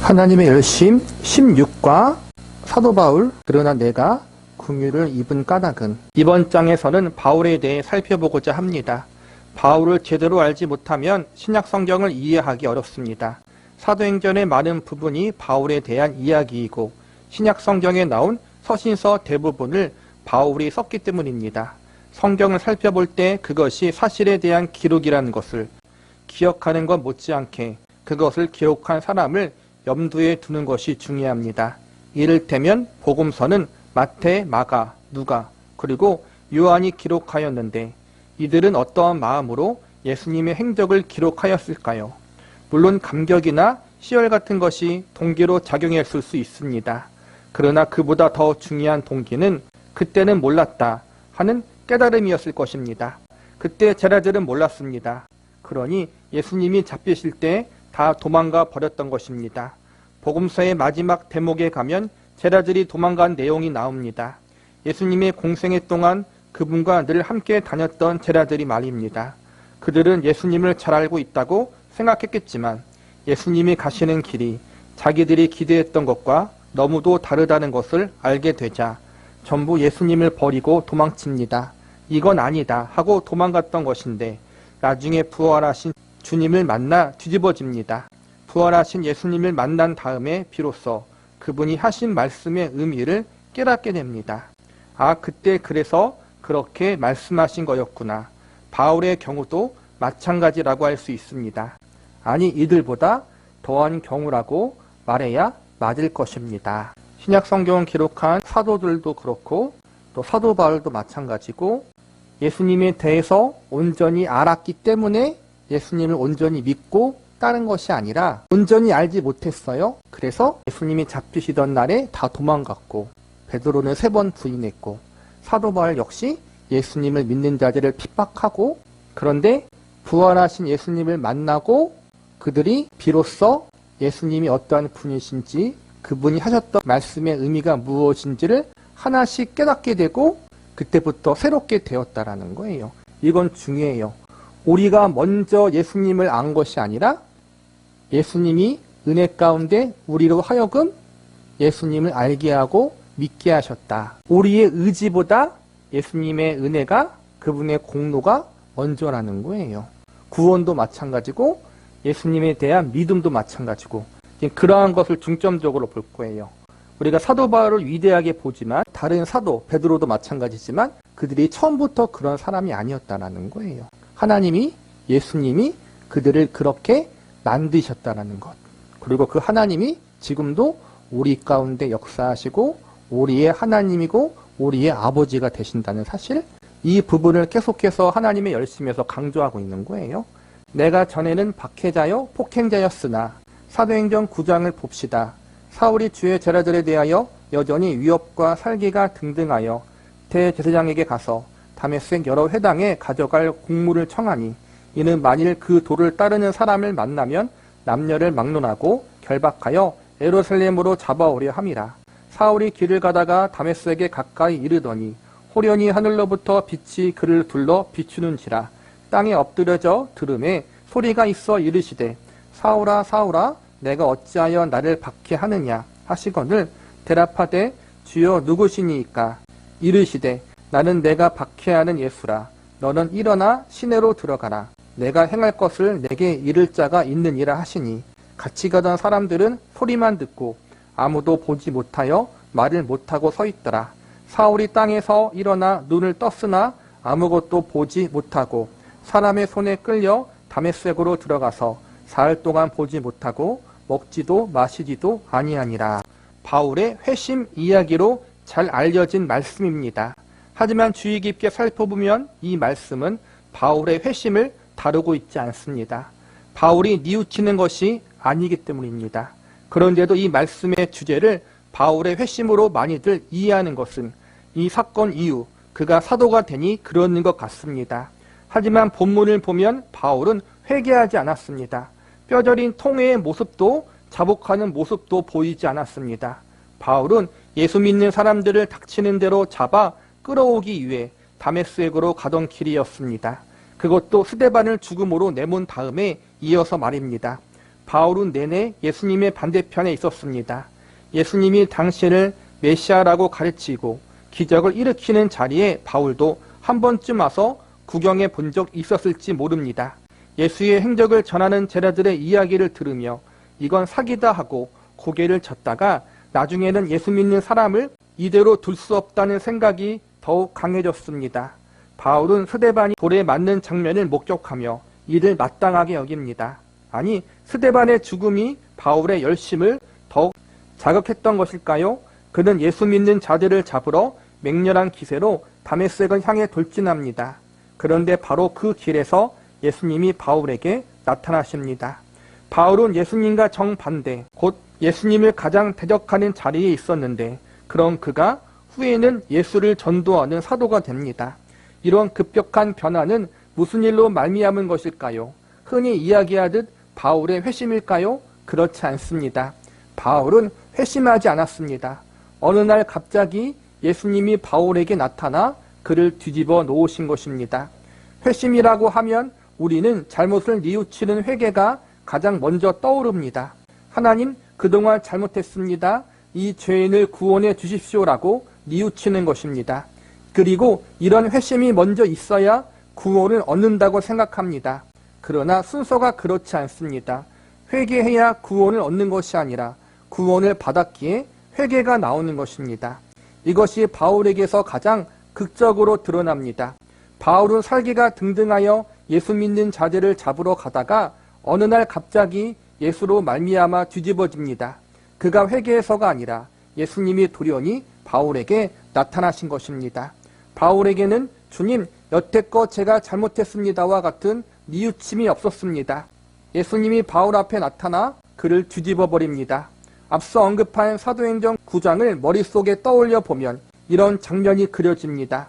하나님의 열심 16과 사도 바울 그러나 내가 긍휼을 입은 까닭은. 이번 장에서는 바울에 대해 살펴보고자 합니다. 바울을 제대로 알지 못하면 신약 성경을 이해하기 어렵습니다. 사도행전의 많은 부분이 바울에 대한 이야기이고 신약 성경에 나온 서신서 대부분을 바울이 썼기 때문입니다. 성경을 살펴볼 때 그것이 사실에 대한 기록이라는 것을 기억하는 것 못지않게 그것을 기록한 사람을 염두에 두는 것이 중요합니다. 이를테면 복음서는 마태, 마가, 누가, 그리고 요한이 기록하였는데 이들은 어떠한 마음으로 예수님의 행적을 기록하였을까요? 물론 감격이나 시열 같은 것이 동기로 작용했을 수 있습니다. 그러나 그보다 더 중요한 동기는 그때는 몰랐다 하는 깨달음이었을 것입니다. 그때 제자들은 몰랐습니다. 그러니 예수님이 잡히실 때 다 도망가 버렸던 것입니다. 복음서의 마지막 대목에 가면 제자들이 도망간 내용이 나옵니다. 예수님의 공생애 동안 그분과 늘 함께 다녔던 제자들이 말입니다. 그들은 예수님을 잘 알고 있다고 생각했겠지만 예수님이 가시는 길이 자기들이 기대했던 것과 너무도 다르다는 것을 알게 되자 전부 예수님을 버리고 도망칩니다. 이건 아니다 하고 도망갔던 것인데 나중에 부활하신 주님을 만나 뒤집어집니다. 부활하신 예수님을 만난 다음에 비로소 그분이 하신 말씀의 의미를 깨닫게 됩니다. 아, 그때 그래서 그렇게 말씀하신 거였구나. 바울의 경우도 마찬가지라고 할 수 있습니다. 아니, 이들보다 더한 경우라고 말해야 맞을 것입니다. 신약 성경을 기록한 사도들도 그렇고 또 사도 바울도 마찬가지고 예수님에 대해서 온전히 알았기 때문에 예수님을 온전히 믿고 따른 것이 아니라 온전히 알지 못했어요. 그래서 예수님이 잡히시던 날에 다 도망갔고 베드로는 3번 부인했고 사도 바울 역시 예수님을 믿는 자들을 핍박하고 그런데 부활하신 예수님을 만나고 그들이 비로소 예수님이 어떠한 분이신지 그분이 하셨던 말씀의 의미가 무엇인지를 하나씩 깨닫게 되고 그때부터 새롭게 되었다라는 거예요. 이건 중요해요. 우리가 먼저 예수님을 안 것이 아니라 예수님이 은혜 가운데 우리로 하여금 예수님을 알게 하고 믿게 하셨다. 우리의 의지보다 예수님의 은혜가 그분의 공로가 먼저라는 거예요. 구원도 마찬가지고 예수님에 대한 믿음도 마찬가지고 그러한 것을 중점적으로 볼 거예요. 우리가 사도 바울을 위대하게 보지만 다른 사도 베드로도 마찬가지지만 그들이 처음부터 그런 사람이 아니었다라는 거예요. 하나님이 예수님이 그들을 그렇게 만드셨다라는 것. 그리고 그 하나님이 지금도 우리 가운데 역사하시고 우리의 하나님이고 우리의 아버지가 되신다는 사실, 이 부분을 계속해서 하나님의 열심에서 강조하고 있는 거예요. 내가 전에는 박해자요 폭행자였으나 사도행전 9장을 봅시다. 사울이 주의 제자들에 대하여 여전히 위협과 살기가 등등하여 대제사장에게 가서 다메섹 여러 회당에 가져갈 공물을 청하니 이는 만일 그 도를 따르는 사람을 만나면 남녀를 막론하고 결박하여 예루살렘으로 잡아오려 함이라. 사울이 길을 가다가 다메섹에 가까이 이르더니 호련히 하늘로부터 빛이 그를 둘러 비추는지라. 땅에 엎드려져 들음에 소리가 있어 이르시되 사울아 사울아 내가 어찌하여 나를 박해하느냐 하시거늘 대답하되 주여 누구시니이까. 이르시되 나는 내가 박해하는 예수라. 너는 일어나 시내로 들어가라. 내가 행할 것을 내게 이를 자가 있느니라 하시니 같이 가던 사람들은 소리만 듣고 아무도 보지 못하여 말을 못하고 서 있더라. 사울이 땅에서 일어나 눈을 떴으나 아무것도 보지 못하고 사람의 손에 끌려 다메섹으로 들어가서 사흘 동안 보지 못하고 먹지도 마시지도 아니하니라. 바울의 회심 이야기로 잘 알려진 말씀입니다. 하지만 주의 깊게 살펴보면 이 말씀은 바울의 회심을 다루고 있지 않습니다. 바울이 뉘우치는 것이 아니기 때문입니다. 그런데도 이 말씀의 주제를 바울의 회심으로 많이들 이해하는 것은 이 사건 이후 그가 사도가 되니 그러는 것 같습니다. 하지만 본문을 보면 바울은 회개하지 않았습니다. 뼈저린 통회의 모습도 자복하는 모습도 보이지 않았습니다. 바울은 예수 믿는 사람들을 닥치는 대로 잡아 끌어오기 위해 다메섹으로 가던 길이었습니다. 그것도 스데반을 죽음으로 내몬 다음에 이어서 말입니다. 바울은 내내 예수님의 반대편에 있었습니다. 예수님이 당신을 메시아라고 가르치고 기적을 일으키는 자리에 바울도 한 번쯤 와서 구경해 본 적 있었을지 모릅니다. 예수의 행적을 전하는 제자들의 이야기를 들으며 이건 사기다 하고 고개를 젓다가 나중에는 예수 믿는 사람을 이대로 둘 수 없다는 생각이 더욱 강해졌습니다. 바울은 스데반이 돌에 맞는 장면을 목격하며 이를 마땅하게 여깁니다. 아니, 스데반의 죽음이 바울의 열심을 더욱 자극했던 것일까요? 그는 예수 믿는 자들을 잡으러 맹렬한 기세로 다메섹을 향해 돌진합니다. 그런데 바로 그 길에서 예수님이 바울에게 나타나십니다. 바울은 예수님과 정반대, 곧 예수님을 가장 대적하는 자리에 있었는데 그런 그가 후에는 예수를 전도하는 사도가 됩니다. 이런 급격한 변화는 무슨 일로 말미암은 것일까요? 흔히 이야기하듯 바울의 회심일까요? 그렇지 않습니다. 바울은 회심하지 않았습니다. 어느 날 갑자기 예수님이 바울에게 나타나 그를 뒤집어 놓으신 것입니다. 회심이라고 하면 우리는 잘못을 뉘우치는 회개가 가장 먼저 떠오릅니다. 하나님, 그동안 잘못했습니다. 이 죄인을 구원해 주십시오라고 뉘우치는 것입니다. 그리고 이런 회심이 먼저 있어야 구원을 얻는다고 생각합니다. 그러나 순서가 그렇지 않습니다. 회개해야 구원을 얻는 것이 아니라 구원을 받았기에 회개가 나오는 것입니다. 이것이 바울에게서 가장 극적으로 드러납니다. 바울은 설계가 등등하여 예수 믿는 자들을 잡으러 가다가 어느 날 갑자기 예수로 말미암아 뒤집어집니다. 그가 회개해서가 아니라 예수님이 돌연히 바울에게 나타나신 것입니다. 바울에게는 주님, 여태껏 제가 잘못했습니다와 같은 뉘우침이 없었습니다. 예수님이 바울 앞에 나타나 그를 뒤집어 버립니다. 앞서 언급한 사도행전 9장을 머릿속에 떠올려 보면 이런 장면이 그려집니다.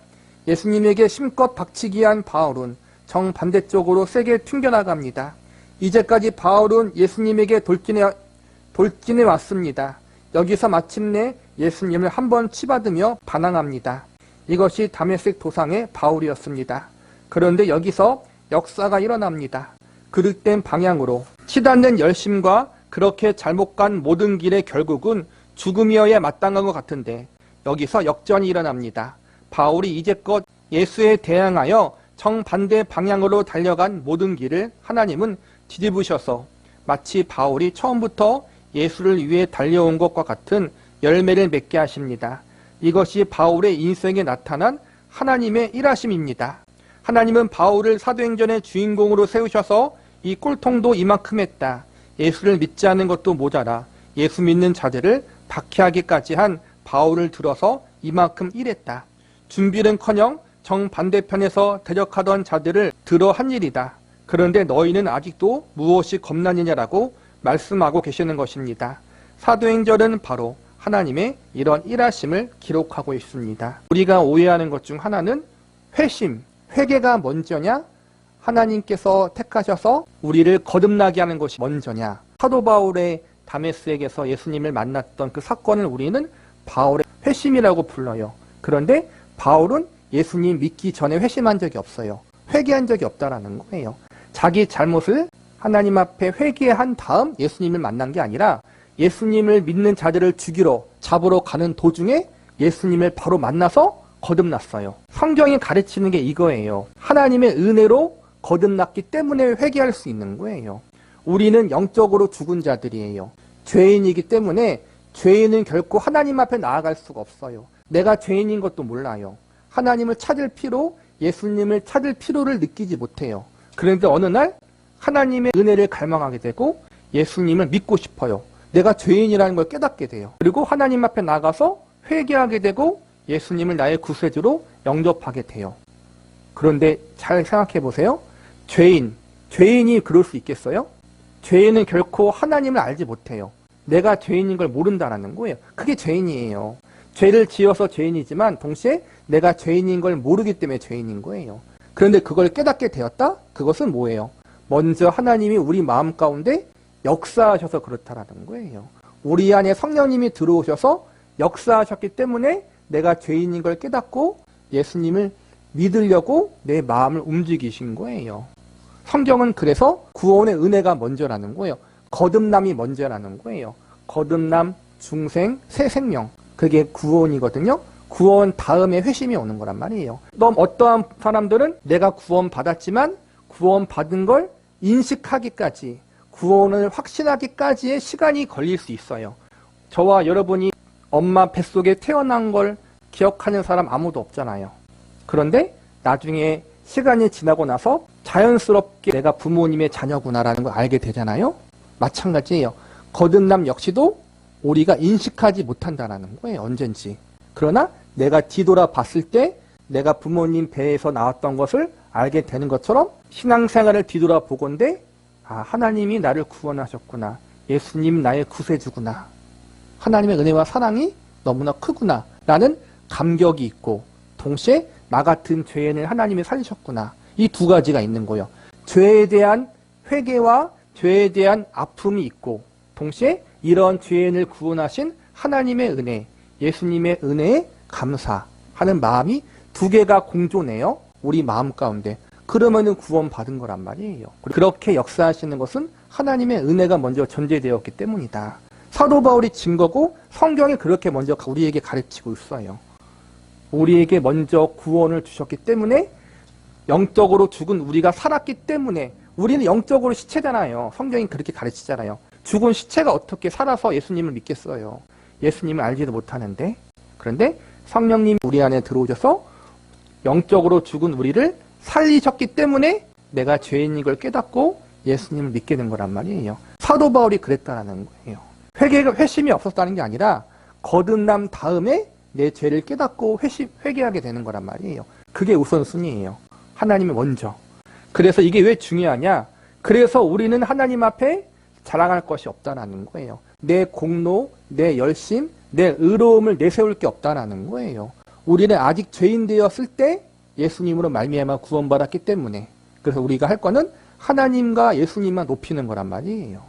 예수님에게 심껏 박치기한 바울은 정반대쪽으로 세게 튕겨나갑니다. 이제까지 바울은 예수님에게 돌진해 왔습니다. 여기서 마침내 예수님을 한번 치받으며 반항합니다. 이것이 다메섹 도상의 바울이었습니다. 그런데 여기서 역사가 일어납니다. 그릇된 방향으로 치닫는 열심과 그렇게 잘못 간 모든 길의 결국은 죽음이어야 마땅한 것 같은데 여기서 역전이 일어납니다. 바울이 이제껏 예수에 대항하여 정반대 방향으로 달려간 모든 길을 하나님은 뒤집으셔서 마치 바울이 처음부터 예수를 위해 달려온 것과 같은 열매를 맺게 하십니다. 이것이 바울의 인생에 나타난 하나님의 일하심입니다. 하나님은 바울을 사도행전의 주인공으로 세우셔서 이 꼴통도 이만큼 했다. 예수를 믿지 않는 것도 모자라 예수 믿는 자들을 박해하기까지 한 바울을 들어서 이만큼 일했다. 준비는커녕 정반대편에서 대적하던 자들을 들어 한 일이다. 그런데 너희는 아직도 무엇이 겁나느냐라고 말씀하고 계시는 것입니다. 사도행전은 바로 하나님의 이런 일하심을 기록하고 있습니다. 우리가 오해하는 것 중 하나는 회심, 회개가 먼저냐? 하나님께서 택하셔서 우리를 거듭나게 하는 것이 먼저냐? 사도 바울의 다메섹에서 예수님을 만났던 그 사건을 우리는 바울의 회심이라고 불러요. 그런데 바울은 예수님 믿기 전에 회심한 적이 없어요. 회개한 적이 없다라는 거예요. 자기 잘못을 하나님 앞에 회개한 다음 예수님을 만난 게 아니라 예수님을 믿는 자들을 죽이러 잡으러 가는 도중에 예수님을 바로 만나서 거듭났어요. 성경이 가르치는 게 이거예요. 하나님의 은혜로 거듭났기 때문에 회개할 수 있는 거예요. 우리는 영적으로 죽은 자들이에요. 죄인이기 때문에 죄인은 결코 하나님 앞에 나아갈 수가 없어요. 내가 죄인인 것도 몰라요. 하나님을 찾을 필요, 예수님을 찾을 필요를 느끼지 못해요. 그런데 어느 날 하나님의 은혜를 갈망하게 되고 예수님을 믿고 싶어요. 내가 죄인이라는 걸 깨닫게 돼요. 그리고 하나님 앞에 나가서 회개하게 되고 예수님을 나의 구세주로 영접하게 돼요. 그런데 잘 생각해 보세요. 죄인이 그럴 수 있겠어요? 죄인은 결코 하나님을 알지 못해요. 내가 죄인인 걸 모른다는 거예요. 그게 죄인이에요. 죄를 지어서 죄인이지만 동시에 내가 죄인인 걸 모르기 때문에 죄인인 거예요. 그런데 그걸 깨닫게 되었다? 그것은 뭐예요? 먼저 하나님이 우리 마음 가운데 역사하셔서 그렇다라는 거예요. 우리 안에 성령님이 들어오셔서 역사하셨기 때문에 내가 죄인인 걸 깨닫고 예수님을 믿으려고 내 마음을 움직이신 거예요. 성경은 그래서 구원의 은혜가 먼저라는 거예요. 거듭남이 먼저라는 거예요. 거듭남, 중생, 새 생명. 그게 구원이거든요. 구원 다음에 회심이 오는 거란 말이에요. 또 어떠한 사람들은 내가 구원 받았지만 구원 받은 걸 인식하기까지, 구원을 확신하기까지의 시간이 걸릴 수 있어요. 저와 여러분이 엄마 뱃속에 태어난 걸 기억하는 사람 아무도 없잖아요. 그런데 나중에 시간이 지나고 나서 자연스럽게 내가 부모님의 자녀구나라는 걸 알게 되잖아요. 마찬가지예요. 거듭남 역시도 우리가 인식하지 못한다는 거예요. 언젠지. 그러나 내가 뒤돌아 봤을 때 내가 부모님 배에서 나왔던 것을 알게 되는 것처럼 신앙생활을 뒤돌아 보건대 하나님이 나를 구원하셨구나. 예수님 나의 구세주구나. 하나님의 은혜와 사랑이 너무나 크구나. 라는 감격이 있고 동시에 나 같은 죄인을 하나님이 살리셨구나. 이 두 가지가 있는 거예요. 죄에 대한 회개와 죄에 대한 아픔이 있고 동시에 이런 죄인을 구원하신 하나님의 은혜, 예수님의 은혜에 감사하는 마음이 두 개가 공존해요. 우리 마음 가운데. 그러면은 구원받은 거란 말이에요. 그렇게 역사하시는 것은 하나님의 은혜가 먼저 전제되었기 때문이다. 사도 바울이 증거고 성경이 그렇게 먼저 우리에게 가르치고 있어요. 우리에게 먼저 구원을 주셨기 때문에 영적으로 죽은 우리가 살았기 때문에 우리는 영적으로 시체잖아요. 성경이 그렇게 가르치잖아요. 죽은 시체가 어떻게 살아서 예수님을 믿겠어요. 예수님을 알지도 못하는데. 그런데 성령님이 우리 안에 들어오셔서 영적으로 죽은 우리를 살리셨기 때문에 내가 죄인인 걸 깨닫고 예수님을 믿게 된 거란 말이에요. 사도 바울이 그랬다는 거예요. 회심이 없었다는 게 아니라 거듭남 다음에 내 죄를 깨닫고 회개하게 되는 거란 말이에요. 그게 우선순위예요. 하나님이 먼저. 그래서 이게 왜 중요하냐? 그래서 우리는 하나님 앞에 자랑할 것이 없다는 거예요. 내 공로, 내 열심, 내 의로움을 내세울 게 없다는 거예요. 우리는 아직 죄인 되었을 때 예수님으로 말미암아 구원받았기 때문에 그래서 우리가 할 거는 하나님과 예수님만 높이는 거란 말이에요.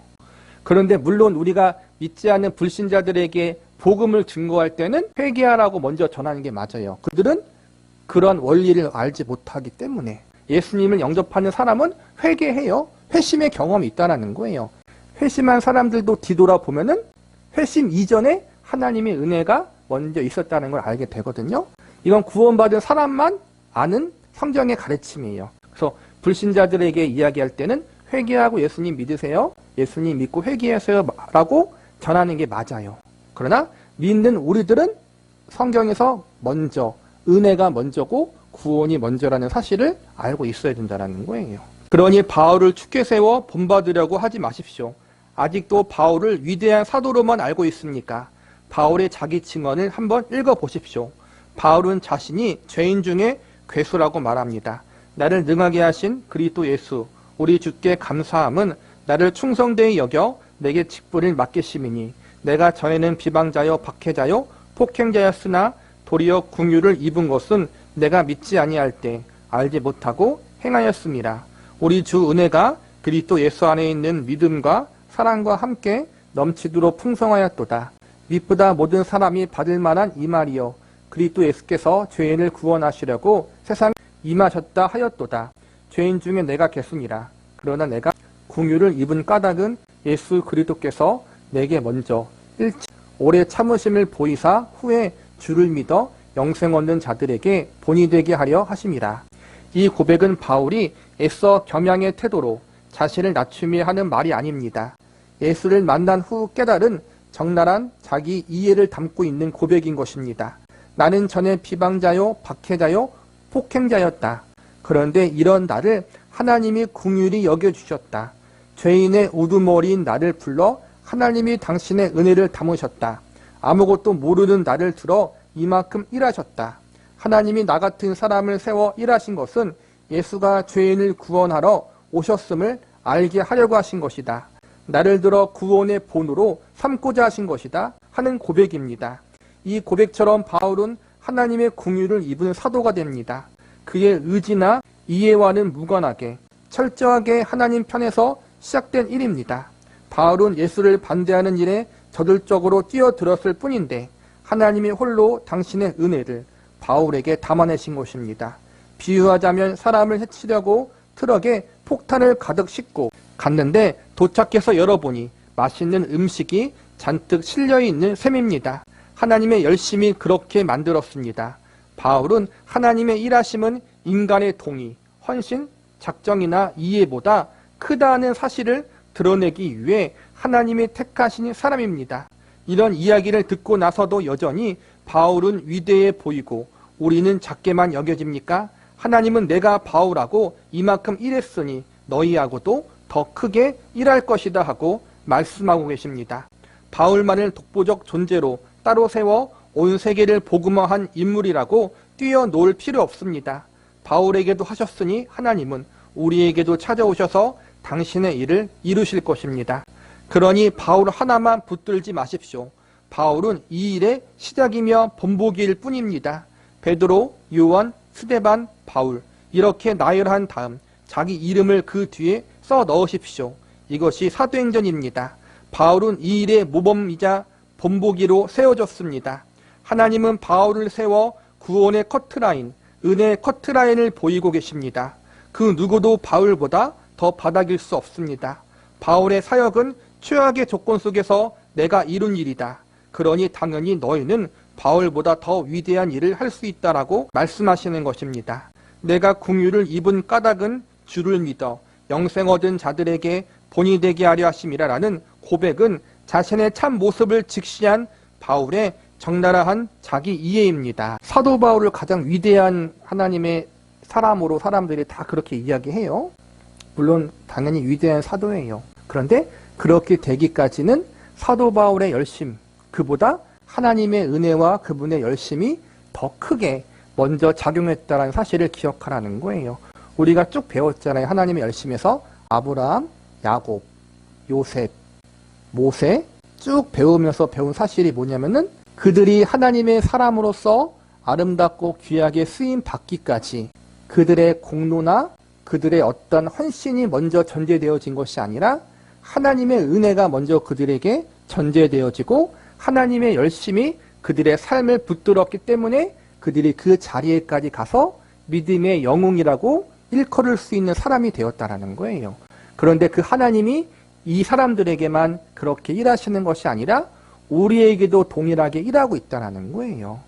그런데 물론 우리가 믿지 않는 불신자들에게 복음을 증거할 때는 회개하라고 먼저 전하는 게 맞아요. 그들은 그런 원리를 알지 못하기 때문에 예수님을 영접하는 사람은 회개해요. 회심의 경험이 있다는 거예요. 회심한 사람들도 뒤돌아보면은 회심 이전에 하나님의 은혜가 먼저 있었다는 걸 알게 되거든요. 이건 구원받은 사람만 아는 성경의 가르침이에요. 그래서 불신자들에게 이야기할 때는 회개하고 예수님 믿으세요. 예수님 믿고 회개하세요 라고 전하는 게 맞아요. 그러나 믿는 우리들은 성경에서 먼저 은혜가 먼저고 구원이 먼저라는 사실을 알고 있어야 된다는 거예요. 그러니 바울을 축켜 세워 본받으려고 하지 마십시오. 아직도 바울을 위대한 사도로만 알고 있습니까? 바울의 자기 증언을 한번 읽어보십시오. 바울은 자신이 죄인 중에 괴수라고 말합니다. 나를 능하게 하신 그리스도 예수 우리 주께 감사함은 나를 충성되이 여겨 내게 직분을 맡기심이니 내가 전에는 비방자요 박해자요 폭행자였으나 도리어 긍휼을 입은 것은 내가 믿지 아니할 때 알지 못하고 행하였습니다. 우리 주 은혜가 그리스도 예수 안에 있는 믿음과 사랑과 함께 넘치도록 풍성하였도다. 믿보다 모든 사람이 받을 만한 이 말이요 그리스도 예수께서 죄인을 구원하시려고 세상에 임하셨다 하였도다. 죄인 중에 내가 개수니라. 그러나 내가 긍휼을 입은 까닭은 예수 그리스도께서 내게 먼저 오래 참으심을 보이사 후에 주를 믿어 영생 얻는 자들에게 본이 되게 하려 하심이라. 이 고백은 바울이 애써 겸양의 태도로 자신을 낮추며 하는 말이 아닙니다. 예수를 만난 후 깨달은 적나란 자기 이해를 담고 있는 고백인 것입니다. 나는 전에 비방자요 박해자요 폭행자였다. 그런데 이런 나를 하나님이 긍휼히 여겨주셨다. 죄인의 우두머리인 나를 불러 하나님이 당신의 은혜를 담으셨다. 아무것도 모르는 나를 들어 이만큼 일하셨다. 하나님이 나 같은 사람을 세워 일하신 것은 예수가 죄인을 구원하러 오셨음을 알게 하려고 하신 것이다. 나를 들어 구원의 본으로 삼고자 하신 것이다 하는 고백입니다. 이 고백처럼 바울은 하나님의 긍휼을 입은 사도가 됩니다. 그의 의지나 이해와는 무관하게 철저하게 하나님 편에서 시작된 일입니다. 바울은 예수를 반대하는 일에 저돌적으로 뛰어들었을 뿐인데 하나님이 홀로 당신의 은혜를 바울에게 담아내신 것입니다. 비유하자면 사람을 해치려고 트럭에 폭탄을 가득 싣고 갔는데 도착해서 열어보니 맛있는 음식이 잔뜩 실려있는 셈입니다. 하나님의 열심히 그렇게 만들었습니다. 바울은 하나님의 일하심은 인간의 동의, 헌신, 작정이나 이해보다 크다는 사실을 드러내기 위해 하나님이 택하신 사람입니다. 이런 이야기를 듣고 나서도 여전히 바울은 위대해 보이고 우리는 작게만 여겨집니까? 하나님은 내가 바울하고 이만큼 일했으니 너희하고도 더 크게 일할 것이다 하고 말씀하고 계십니다. 바울만을 독보적 존재로 따로 세워 온 세계를 복음화한 인물이라고 뛰어놀 필요 없습니다. 바울에게도 하셨으니 하나님은 우리에게도 찾아오셔서 당신의 일을 이루실 것입니다. 그러니 바울 하나만 붙들지 마십시오. 바울은 이 일의 시작이며 본보기일 뿐입니다. 베드로, 요한, 스데반, 바울 이렇게 나열한 다음 자기 이름을 그 뒤에 써 넣으십시오. 이것이 사도행전입니다. 바울은 이 일의 모범이자 본보기로 세워졌습니다. 하나님은 바울을 세워 구원의 커트라인, 은혜의 커트라인을 보이고 계십니다. 그 누구도 바울보다 더 바닥일 수 없습니다. 바울의 사역은 최악의 조건 속에서 내가 이룬 일이다. 그러니 당연히 너희는 바울보다 더 위대한 일을 할 수 있다라고 말씀하시는 것입니다. 내가 궁유를 입은 까닭은 주를 믿어 영생 얻은 자들에게 본이 되게 하려 하심이라라는 고백은 자신의 참 모습을 직시한 바울의 적나라한 자기 이해입니다. 사도 바울을 가장 위대한 하나님의 사람으로 사람들이 다 그렇게 이야기해요. 물론 당연히 위대한 사도예요. 그런데 그렇게 되기까지는 사도 바울의 열심, 그보다 하나님의 은혜와 그분의 열심이 더 크게 먼저 작용했다는 사실을 기억하라는 거예요. 우리가 쭉 배웠잖아요. 하나님의 열심에서 아브라함, 야곱, 요셉, 모세 쭉 배우면서 배운 사실이 뭐냐면은 그들이 하나님의 사람으로서 아름답고 귀하게 쓰임 받기까지 그들의 공로나 그들의 어떤 헌신이 먼저 전제되어진 것이 아니라 하나님의 은혜가 먼저 그들에게 전제되어지고 하나님의 열심이 그들의 삶을 붙들었기 때문에 그들이 그 자리에까지 가서 믿음의 영웅이라고 일컬을 수 있는 사람이 되었다라는 거예요. 그런데 그 하나님이 이 사람들에게만 그렇게 일하시는 것이 아니라 우리에게도 동일하게 일하고 있다는 거예요.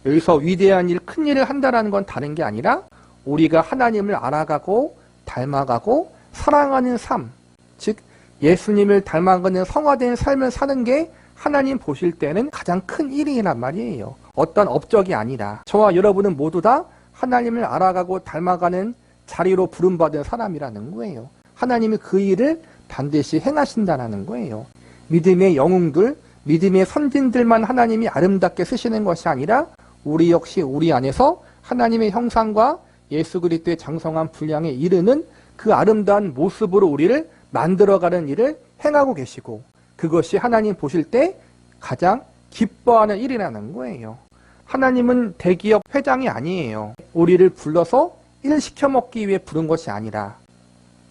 여기서 위대한 일, 큰 일을 한다는 건 다른 게 아니라 우리가 하나님을 알아가고 닮아가고 사랑하는 삶, 즉 예수님을 닮아가는 성화된 삶을 사는 게 하나님 보실 때는 가장 큰 일이란 말이에요. 어떤 업적이 아니라 저와 여러분은 모두 다 하나님을 알아가고 닮아가는 자리로 부름받은 사람이라는 거예요. 하나님이 그 일을 반드시 행하신다는 거예요. 믿음의 영웅들, 믿음의 선진들만 하나님이 아름답게 쓰시는 것이 아니라 우리 역시 우리 안에서 하나님의 형상과 예수 그리스도의 장성한 분량에 이르는 그 아름다운 모습으로 우리를 만들어가는 일을 행하고 계시고 그것이 하나님 보실 때 가장 기뻐하는 일이라는 거예요. 하나님은 대기업 회장이 아니에요. 우리를 불러서 일 시켜 먹기 위해 부른 것이 아니라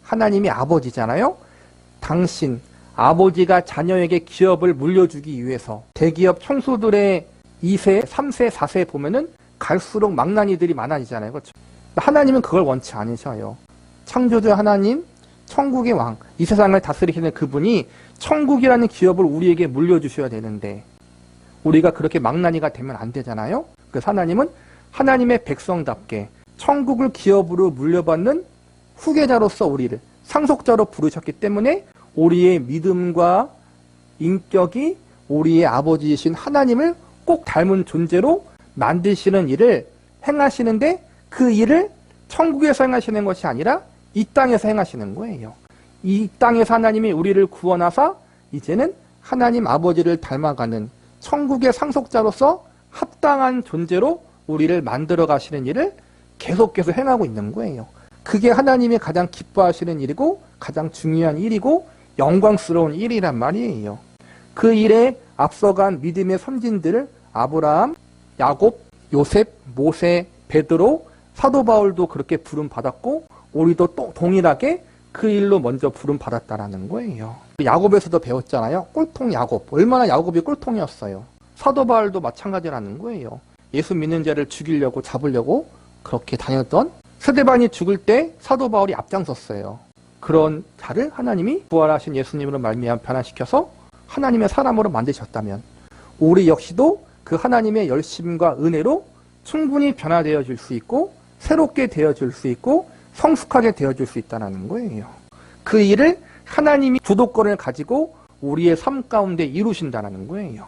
하나님이 아버지잖아요. 당신 아버지가 자녀에게 기업을 물려주기 위해서 대기업 총수들의 2세, 3세, 4세 보면은 갈수록 망나니들이 많아지잖아요. 그렇죠? 하나님은 그걸 원치 않으셔요. 창조주 하나님, 천국의 왕, 이 세상을 다스리시는 그분이 천국이라는 기업을 우리에게 물려주셔야 되는데 우리가 그렇게 망나니가 되면 안 되잖아요. 그래서 하나님은 하나님의 백성답게 천국을 기업으로 물려받는 후계자로서 우리를 상속자로 부르셨기 때문에 우리의 믿음과 인격이 우리의 아버지이신 하나님을 꼭 닮은 존재로 만드시는 일을 행하시는데 그 일을 천국에서 행하시는 것이 아니라 이 땅에서 행하시는 거예요. 이 땅에서 하나님이 우리를 구원하사 이제는 하나님 아버지를 닮아가는 천국의 상속자로서 합당한 존재로 우리를 만들어 가시는 일을 계속해서 행하고 있는 거예요. 그게 하나님이 가장 기뻐하시는 일이고 가장 중요한 일이고 영광스러운 일이란 말이에요. 그 일에 앞서간 믿음의 선진들 아브라함, 야곱, 요셉, 모세, 베드로, 사도 바울도 그렇게 부름받았고 우리도 또 동일하게 그 일로 먼저 부름받았다라는 거예요. 야곱에서도 배웠잖아요. 꼴통 야곱. 얼마나 야곱이 꼴통이었어요. 사도 바울도 마찬가지라는 거예요. 예수 믿는 자를 죽이려고 잡으려고 그렇게 다녔던 스데반이 죽을 때 사도 바울이 앞장섰어요. 그런 자를 하나님이 부활하신 예수님으로 말미암아 변화시켜서 하나님의 사람으로 만드셨다면 우리 역시도 그 하나님의 열심과 은혜로 충분히 변화되어질 수 있고 새롭게 되어질 수 있고 성숙하게 되어질 수 있다는 거예요. 그 일을 하나님이 주도권을 가지고 우리의 삶 가운데 이루신다는 거예요.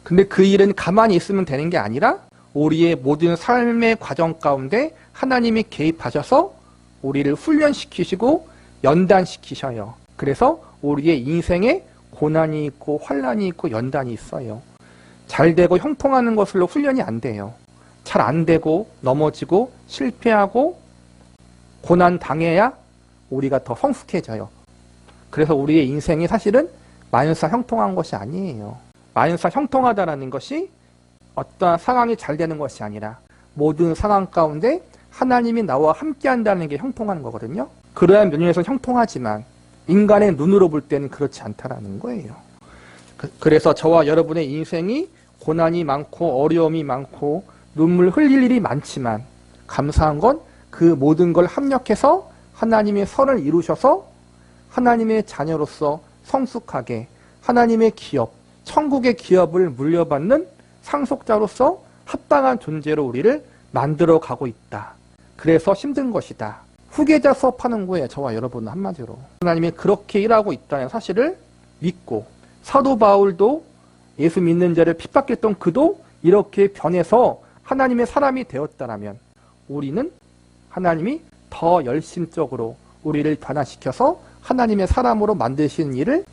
근데 그 일은 가만히 있으면 되는 게 아니라 우리의 모든 삶의 과정 가운데 하나님이 개입하셔서 우리를 훈련시키시고 연단시키셔요. 그래서 우리의 인생에 고난이 있고 환난이 있고 연단이 있어요. 잘 되고 형통하는 것으로 훈련이 안 돼요. 잘 안 되고 넘어지고 실패하고 고난 당해야 우리가 더 성숙해져요. 그래서 우리의 인생이 사실은 만사 형통한 것이 아니에요. 만사 형통하다라는 것이 어떠한 상황이 잘 되는 것이 아니라 모든 상황 가운데 하나님이 나와 함께 한다는 게 형통한 거거든요. 그러한 면에서 형통하지만 인간의 눈으로 볼 때는 그렇지 않다라는 거예요. 그래서 저와 여러분의 인생이 고난이 많고 어려움이 많고 눈물 흘릴 일이 많지만 감사한 건 그 모든 걸 합력해서 하나님의 선을 이루셔서 하나님의 자녀로서 성숙하게 하나님의 기업, 천국의 기업을 물려받는 상속자로서 합당한 존재로 우리를 만들어 가고 있다. 그래서 힘든 것이다. 후계자 수업하는 거예요. 저와 여러분은 한마디로. 하나님이 그렇게 일하고 있다는 사실을 믿고 사도 바울도 예수 믿는 자를 핍박했던 그도 이렇게 변해서 하나님의 사람이 되었다면 우리는 하나님이 더 열심적으로 우리를 변화시켜서 하나님의 사람으로 만드신 일을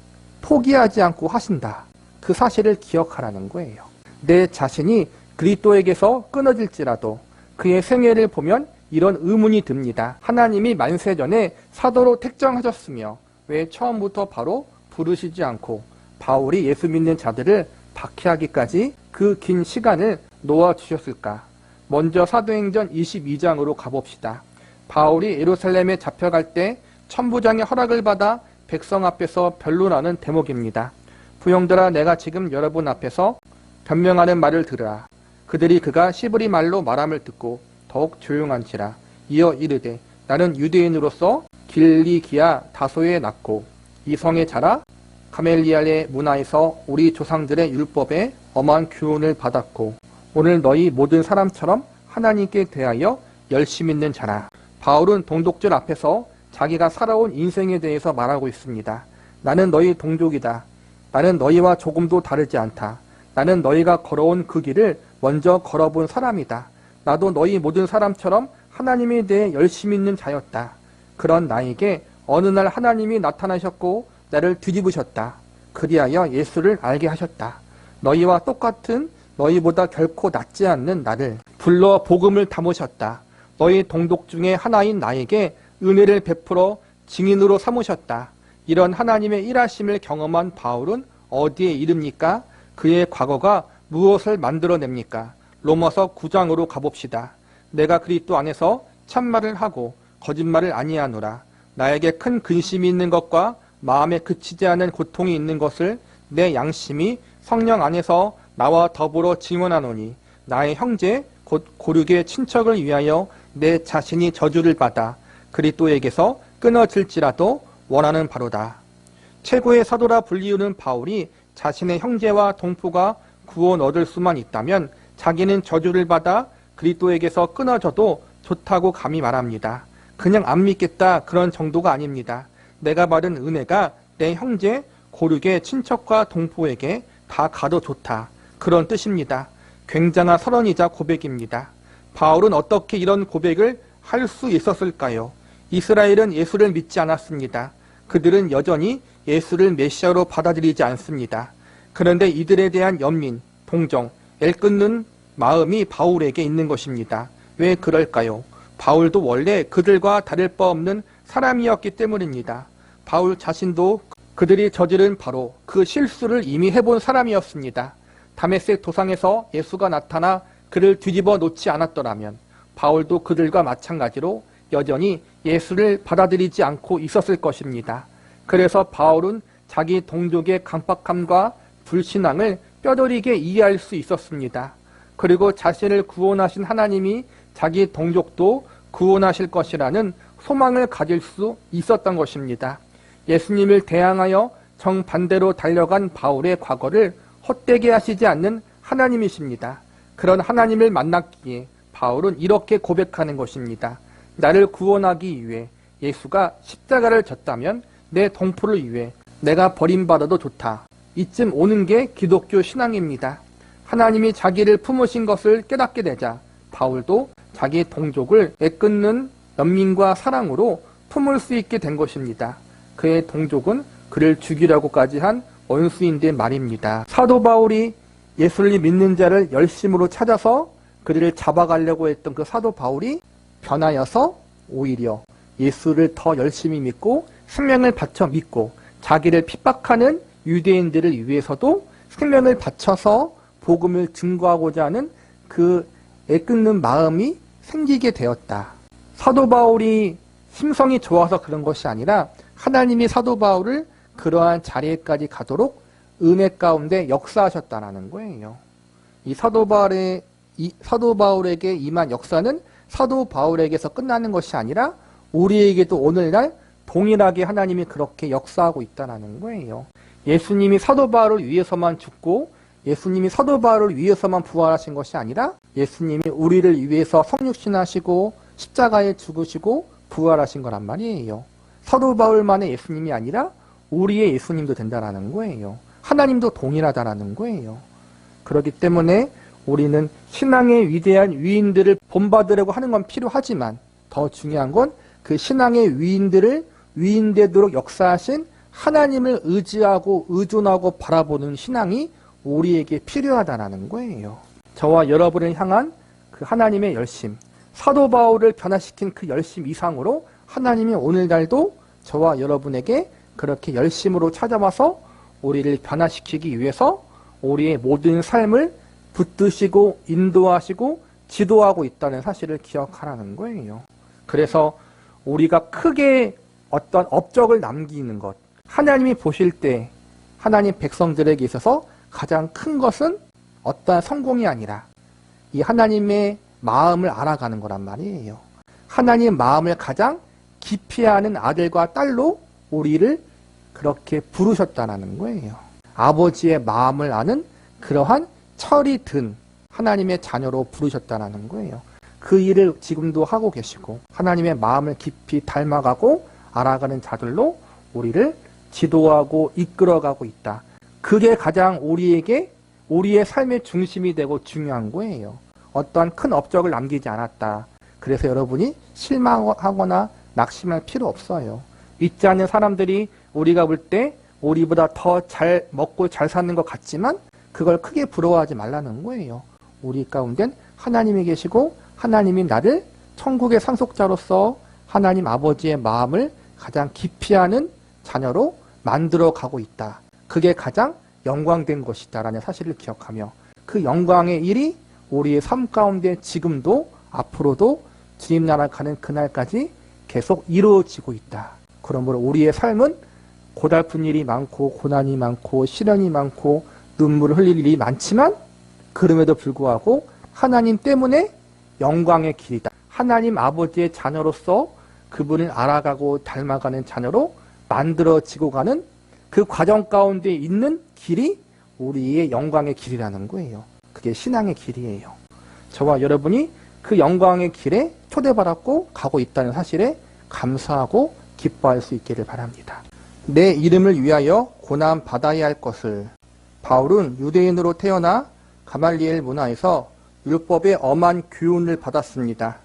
포기하지 않고 하신다. 그 사실을 기억하라는 거예요. 내 자신이 그리스도에게서 끊어질지라도 그의 생애를 보면 이런 의문이 듭니다. 하나님이 만세전에 사도로 택정하셨으며 왜 처음부터 바로 부르시지 않고 바울이 예수 믿는 자들을 박해하기까지 그 긴 시간을 놓아주셨을까? 먼저 사도행전 22장으로 가봅시다. 바울이 예루살렘에 잡혀갈 때 천부장의 허락을 받아 백성 앞에서 변론하는 대목입니다. 부형들아, 내가 지금 여러분 앞에서 변명하는 말을 들으라. 그들이 그가 시브리 말로 말함을 듣고 더욱 조용한지라. 이어 이르되 나는 유대인으로서 길리기아 다소에 났고 이 성에 자라 가멜리알의 문화에서 우리 조상들의 율법에 엄한 교훈을 받았고 오늘 너희 모든 사람처럼 하나님께 대하여 열심 있는 자라. 바울은 동독들 앞에서 자기가 살아온 인생에 대해서 말하고 있습니다. 나는 너희 동족이다. 나는 너희와 조금도 다르지 않다. 나는 너희가 걸어온 그 길을 먼저 걸어본 사람이다. 나도 너희 모든 사람처럼 하나님에 대해 열심 있는 자였다. 그런 나에게 어느 날 하나님이 나타나셨고 나를 뒤집으셨다. 그리하여 예수를 알게 하셨다. 너희와 똑같은 너희보다 결코 낫지 않는 나를 불러 복음을 담으셨다. 너희 동독 중에 하나인 나에게 은혜를 베풀어 증인으로 삼으셨다. 이런 하나님의 일하심을 경험한 바울은 어디에 이릅니까? 그의 과거가 무엇을 만들어냅니까? 로마서 9장으로 가봅시다. 내가 그리스도 안에서 참말을 하고 거짓말을 아니하노라. 나에게 큰 근심이 있는 것과 마음에 그치지 않은 고통이 있는 것을 내 양심이 성령 안에서 나와 더불어 증언하노니 나의 형제 곧 고륙의 친척을 위하여 내 자신이 저주를 받아 그리스도에게서 끊어질지라도 원하는 바로다. 최고의 사도라 불리우는 바울이 자신의 형제와 동포가 구원 얻을 수만 있다면 자기는 저주를 받아 그리스도에게서 끊어져도 좋다고 감히 말합니다. 그냥 안 믿겠다 그런 정도가 아닙니다. 내가 받은 은혜가 내 형제 고륙의 친척과 동포에게 다 가도 좋다. 그런 뜻입니다. 굉장한 선언이자 고백입니다. 바울은 어떻게 이런 고백을 할 수 있었을까요? 이스라엘은 예수를 믿지 않았습니다. 그들은 여전히 예수를 메시아로 받아들이지 않습니다. 그런데 이들에 대한 연민, 동정, 애끓는 마음이 바울에게 있는 것입니다. 왜 그럴까요? 바울도 원래 그들과 다를 바 없는 사람이었기 때문입니다. 바울 자신도 그들이 저지른 바로 그 실수를 이미 해본 사람이었습니다. 다메섹 도상에서 예수가 나타나 그를 뒤집어 놓지 않았더라면 바울도 그들과 마찬가지로 여전히 예수를 받아들이지 않고 있었을 것입니다. 그래서 바울은 자기 동족의 강박함과 불신앙을 뼈저리게 이해할 수 있었습니다. 그리고 자신을 구원하신 하나님이 자기 동족도 구원하실 것이라는 소망을 가질 수 있었던 것입니다. 예수님을 대항하여 정반대로 달려간 바울의 과거를 헛되게 하시지 않는 하나님이십니다. 그런 하나님을 만났기에 바울은 이렇게 고백하는 것입니다. 나를 구원하기 위해 예수가 십자가를 졌다면 내 동포를 위해 내가 버림받아도 좋다. 이쯤 오는 게 기독교 신앙입니다. 하나님이 자기를 품으신 것을 깨닫게 되자 바울도 자기 동족을 애끓는 연민과 사랑으로 품을 수 있게 된 것입니다. 그의 동족은 그를 죽이려고까지 한 원수인데 말입니다. 사도 바울이 예수를 믿는 자를 열심으로 찾아서 그들을 잡아가려고 했던 그 사도 바울이 변하여서 오히려 예수를 더 열심히 믿고 생명을 바쳐 믿고 자기를 핍박하는 유대인들을 위해서도 생명을 바쳐서 복음을 증거하고자 하는 그 애끓는 마음이 생기게 되었다. 사도 바울이 심성이 좋아서 그런 것이 아니라 하나님이 사도 바울을 그러한 자리에까지 가도록 은혜 가운데 역사하셨다는 거예요. 이 사도 바울에게 임한 역사는 사도 바울에게서 끝나는 것이 아니라 우리에게도 오늘날 동일하게 하나님이 그렇게 역사하고 있다는 거예요. 예수님이 사도 바울을 위해서만 죽고 예수님이 사도 바울을 위해서만 부활하신 것이 아니라 예수님이 우리를 위해서 성육신하시고 십자가에 죽으시고 부활하신 거란 말이에요. 사도 바울만의 예수님이 아니라 우리의 예수님도 된다는 거예요. 하나님도 동일하다는 거예요. 그렇기 때문에 우리는 신앙의 위대한 위인들을 본받으려고 하는 건 필요하지만 더 중요한 건 그 신앙의 위인들을 위인되도록 역사하신 하나님을 의지하고 의존하고 바라보는 신앙이 우리에게 필요하다는 거예요. 저와 여러분을 향한 그 하나님의 열심, 사도 바울을 변화시킨 그 열심 이상으로 하나님이 오늘날도 저와 여러분에게 그렇게 열심으로 찾아와서 우리를 변화시키기 위해서 우리의 모든 삶을 붙드시고 인도하시고 지도하고 있다는 사실을 기억하라는 거예요. 그래서 우리가 크게 어떤 업적을 남기는 것, 하나님이 보실 때 하나님 백성들에게 있어서 가장 큰 것은 어떠한 성공이 아니라 이 하나님의 마음을 알아가는 거란 말이에요. 하나님의 마음을 가장 깊이 아는 아들과 딸로 우리를 그렇게 부르셨다는 거예요. 아버지의 마음을 아는 그러한 철이 든 하나님의 자녀로 부르셨다는 거예요. 그 일을 지금도 하고 계시고 하나님의 마음을 깊이 닮아가고 알아가는 자들로 우리를 지도하고 이끌어가고 있다. 그게 가장 우리에게 우리의 삶의 중심이 되고 중요한 거예요. 어떠한 큰 업적을 남기지 않았다. 그래서 여러분이 실망하거나 낙심할 필요 없어요. 믿지 않는 사람들이 우리가 볼 때 우리보다 더 잘 먹고 잘 사는 것 같지만 그걸 크게 부러워하지 말라는 거예요. 우리 가운데는 하나님이 계시고 하나님이 나를 천국의 상속자로서 하나님 아버지의 마음을 가장 깊이 아는 자녀로 만들어 가고 있다. 그게 가장 영광된 것이다라는 사실을 기억하며 그 영광의 일이 우리의 삶 가운데 지금도 앞으로도 주님 나라 가는 그날까지 계속 이루어지고 있다. 그러므로 우리의 삶은 고달픈 일이 많고 고난이 많고 시련이 많고 눈물을 흘릴 일이 많지만 그럼에도 불구하고 하나님 때문에 영광의 길이다. 하나님 아버지의 자녀로서 그분을 알아가고 닮아가는 자녀로 만들어지고 가는 그 과정 가운데 있는 길이 우리의 영광의 길이라는 거예요. 그게 신앙의 길이에요. 저와 여러분이 그 영광의 길에 초대받았고 가고 있다는 사실에 감사하고 기뻐할 수 있기를 바랍니다. 내 이름을 위하여 고난 받아야 할 것을. 바울은 유대인으로 태어나 가말리엘 문화에서 율법의 엄한 교훈을 받았습니다.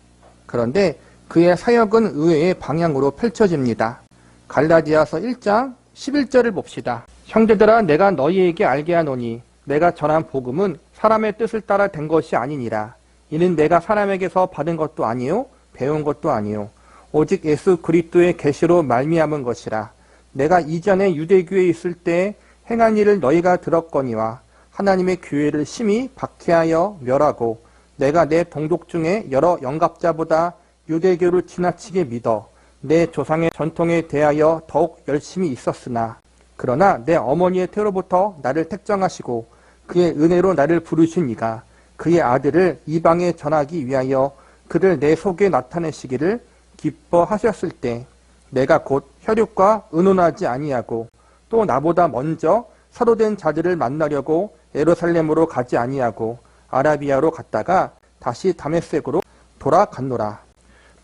그런데 그의 사역은 의외의 방향으로 펼쳐집니다. 갈라디아서 1장 11절을 봅시다. 형제들아 내가 너희에게 알게 하노니 내가 전한 복음은 사람의 뜻을 따라 된 것이 아니니라. 이는 내가 사람에게서 받은 것도 아니요 배운 것도 아니요 오직 예수 그리스도의 계시로 말미암은 것이라. 내가 이전에 유대교에 있을 때 행한 일을 너희가 들었거니와 하나님의 교회를 심히 박해하여 멸하고 내가 내 동족 중에 여러 영갑자보다 유대교를 지나치게 믿어 내 조상의 전통에 대하여 더욱 열심히 있었으나 그러나 내 어머니의 태로부터 나를 택정하시고 그의 은혜로 나를 부르신 이가 그의 아들을 이방에 전하기 위하여 그를 내 속에 나타내시기를 기뻐하셨을 때 내가 곧 혈육과 의논하지 아니하고 또 나보다 먼저 사도된 자들을 만나려고 예루살렘으로 가지 아니하고 아라비아로 갔다가 다시 다메섹으로 돌아갔노라.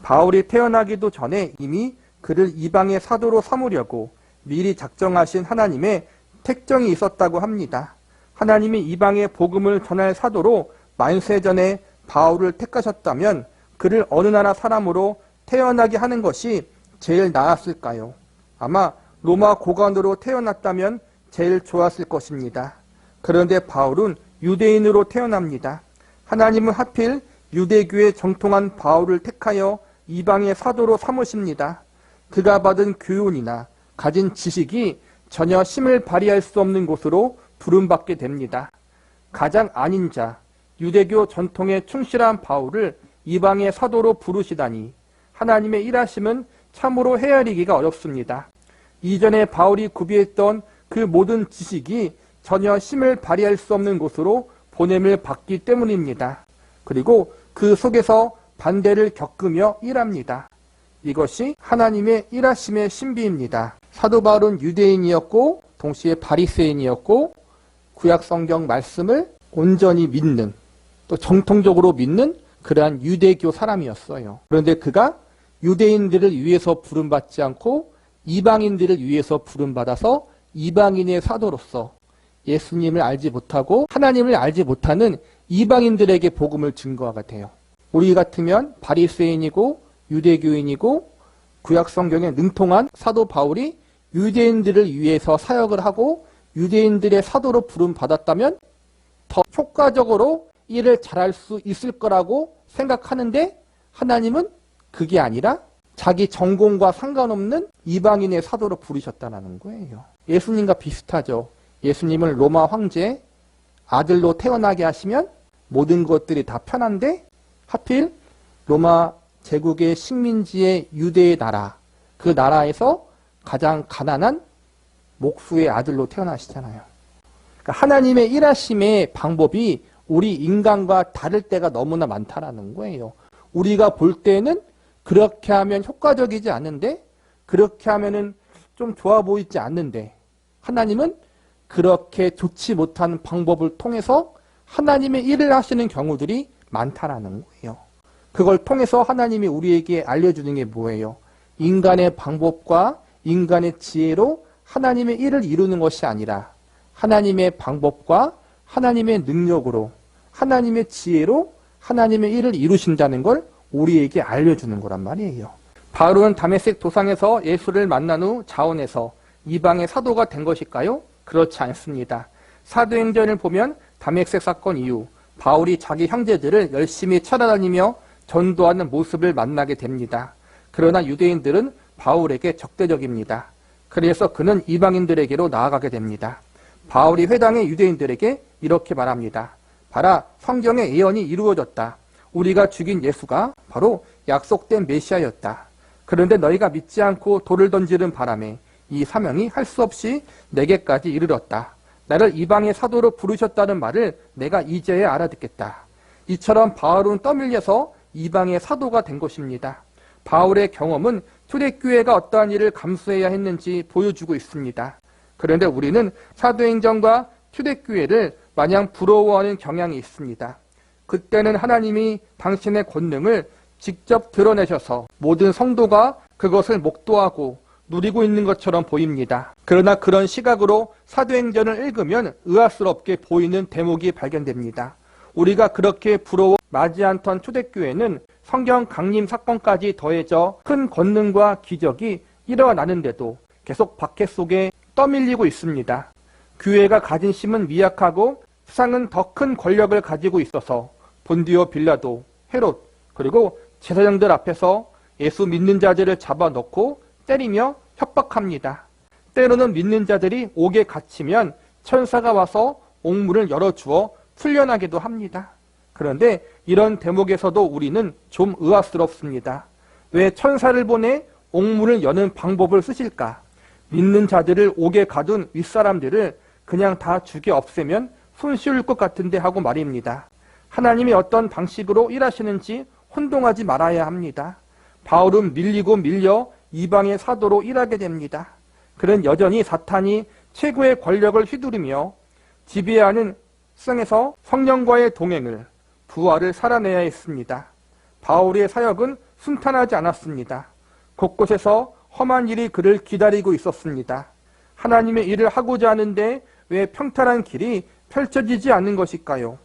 바울이 태어나기도 전에 이미 그를 이방의 사도로 삼으려고 미리 작정하신 하나님의 택정이 있었다고 합니다. 하나님이 이방의 복음을 전할 사도로 만세 전에 바울을 택하셨다면 그를 어느 나라 사람으로 태어나게 하는 것이 제일 나았을까요? 아마 로마 고관으로 태어났다면 제일 좋았을 것입니다. 그런데 바울은 유대인으로 태어납니다. 하나님은 하필 유대교에 정통한 바울을 택하여 이방의 사도로 삼으십니다. 그가 받은 교훈이나 가진 지식이 전혀 힘을 발휘할 수 없는 곳으로 부름받게 됩니다. 가장 아닌 자, 유대교 전통에 충실한 바울을 이방의 사도로 부르시다니 하나님의 일하심은 참으로 헤아리기가 어렵습니다. 이전에 바울이 구비했던 그 모든 지식이 전혀 힘을 발휘할 수 없는 곳으로 보냄을 받기 때문입니다. 그리고 그 속에서 반대를 겪으며 일합니다. 이것이 하나님의 일하심의 신비입니다. 사도 바울은 유대인이었고 동시에 바리새인이었고 구약성경 말씀을 온전히 믿는 또 정통적으로 믿는 그러한 유대교 사람이었어요. 그런데 그가 유대인들을 위해서 부름받지 않고 이방인들을 위해서 부름받아서 이방인의 사도로서 예수님을 알지 못하고 하나님을 알지 못하는 이방인들에게 복음을 증거하게 돼요. 우리 같으면 바리새인이고 유대교인이고 구약성경에 능통한 사도 바울이 유대인들을 위해서 사역을 하고 유대인들의 사도로 부름받았다면 더 효과적으로 일을 잘할 수 있을 거라고 생각하는데 하나님은 그게 아니라 자기 전공과 상관없는 이방인의 사도로 부르셨다는 거예요. 예수님과 비슷하죠. 예수님을 로마 황제 아들로 태어나게 하시면 모든 것들이 다 편한데 하필 로마 제국의 식민지의 유대의 나라, 그 나라에서 가장 가난한 목수의 아들로 태어나시잖아요. 그러니까 하나님의 일하심의 방법이 우리 인간과 다를 때가 너무나 많다라는 거예요. 우리가 볼 때는 그렇게 하면 효과적이지 않은데 그렇게 하면은 좀 좋아 보이지 않는데 하나님은 그렇게 좋지 못한 방법을 통해서 하나님의 일을 하시는 경우들이 많다라는 거예요. 그걸 통해서 하나님이 우리에게 알려주는 게 뭐예요? 인간의 방법과 인간의 지혜로 하나님의 일을 이루는 것이 아니라 하나님의 방법과 하나님의 능력으로 하나님의 지혜로 하나님의 일을 이루신다는 걸 우리에게 알려주는 거란 말이에요. 바울은 다메섹 도상에서 예수를 만난 후 자원해서 이방의 사도가 된 것일까요? 그렇지 않습니다. 사도행전을 보면 다메섹 사건 이후 바울이 자기 형제들을 열심히 찾아다니며 전도하는 모습을 만나게 됩니다. 그러나 유대인들은 바울에게 적대적입니다. 그래서 그는 이방인들에게로 나아가게 됩니다. 바울이 회당의 유대인들에게 이렇게 말합니다. 봐라, 성경의 예언이 이루어졌다. 우리가 죽인 예수가 바로 약속된 메시아였다. 그런데 너희가 믿지 않고 돌을 던지는 바람에 이 사명이 할 수 없이 내게까지 이르렀다. 나를 이방의 사도로 부르셨다는 말을 내가 이제야 알아듣겠다. 이처럼 바울은 떠밀려서 이방의 사도가 된 것입니다. 바울의 경험은 초대교회가 어떠한 일을 감수해야 했는지 보여주고 있습니다. 그런데 우리는 사도행전과 초대교회를 마냥 부러워하는 경향이 있습니다. 그때는 하나님이 당신의 권능을 직접 드러내셔서 모든 성도가 그것을 목도하고 누리고 있는 것처럼 보입니다. 그러나 그런 시각으로 사도행전을 읽으면 의아스럽게 보이는 대목이 발견됩니다. 우리가 그렇게 부러워 마지 않던 초대교회는 성경 강림 사건까지 더해져 큰 권능과 기적이 일어나는데도 계속 박해 속에 떠밀리고 있습니다. 교회가 가진 힘은 미약하고 세상은 더 큰 권력을 가지고 있어서 본디오 빌라도, 헤롯, 그리고 제사장들 앞에서 예수 믿는 자들을 잡아놓고 때리며 협박합니다. 때로는 믿는 자들이 옥에 갇히면 천사가 와서 옥문을 열어주어 풀려나기도 합니다. 그런데 이런 대목에서도 우리는 좀 의아스럽습니다. 왜 천사를 보내 옥문을 여는 방법을 쓰실까? 믿는 자들을 옥에 가둔 윗사람들을 그냥 다 죽여 없애면 손쉬울 것 같은데 하고 말입니다. 하나님이 어떤 방식으로 일하시는지 혼동하지 말아야 합니다. 바울은 밀리고 밀려 이방의 사도로 일하게 됩니다. 그는 여전히 사탄이 최고의 권력을 휘두르며 지배하는 세상에서 성령과의 동행을, 부활을 살아내야 했습니다. 바울의 사역은 순탄하지 않았습니다. 곳곳에서 험한 일이 그를 기다리고 있었습니다. 하나님의 일을 하고자 하는데 왜 평탄한 길이 펼쳐지지 않는 것일까요?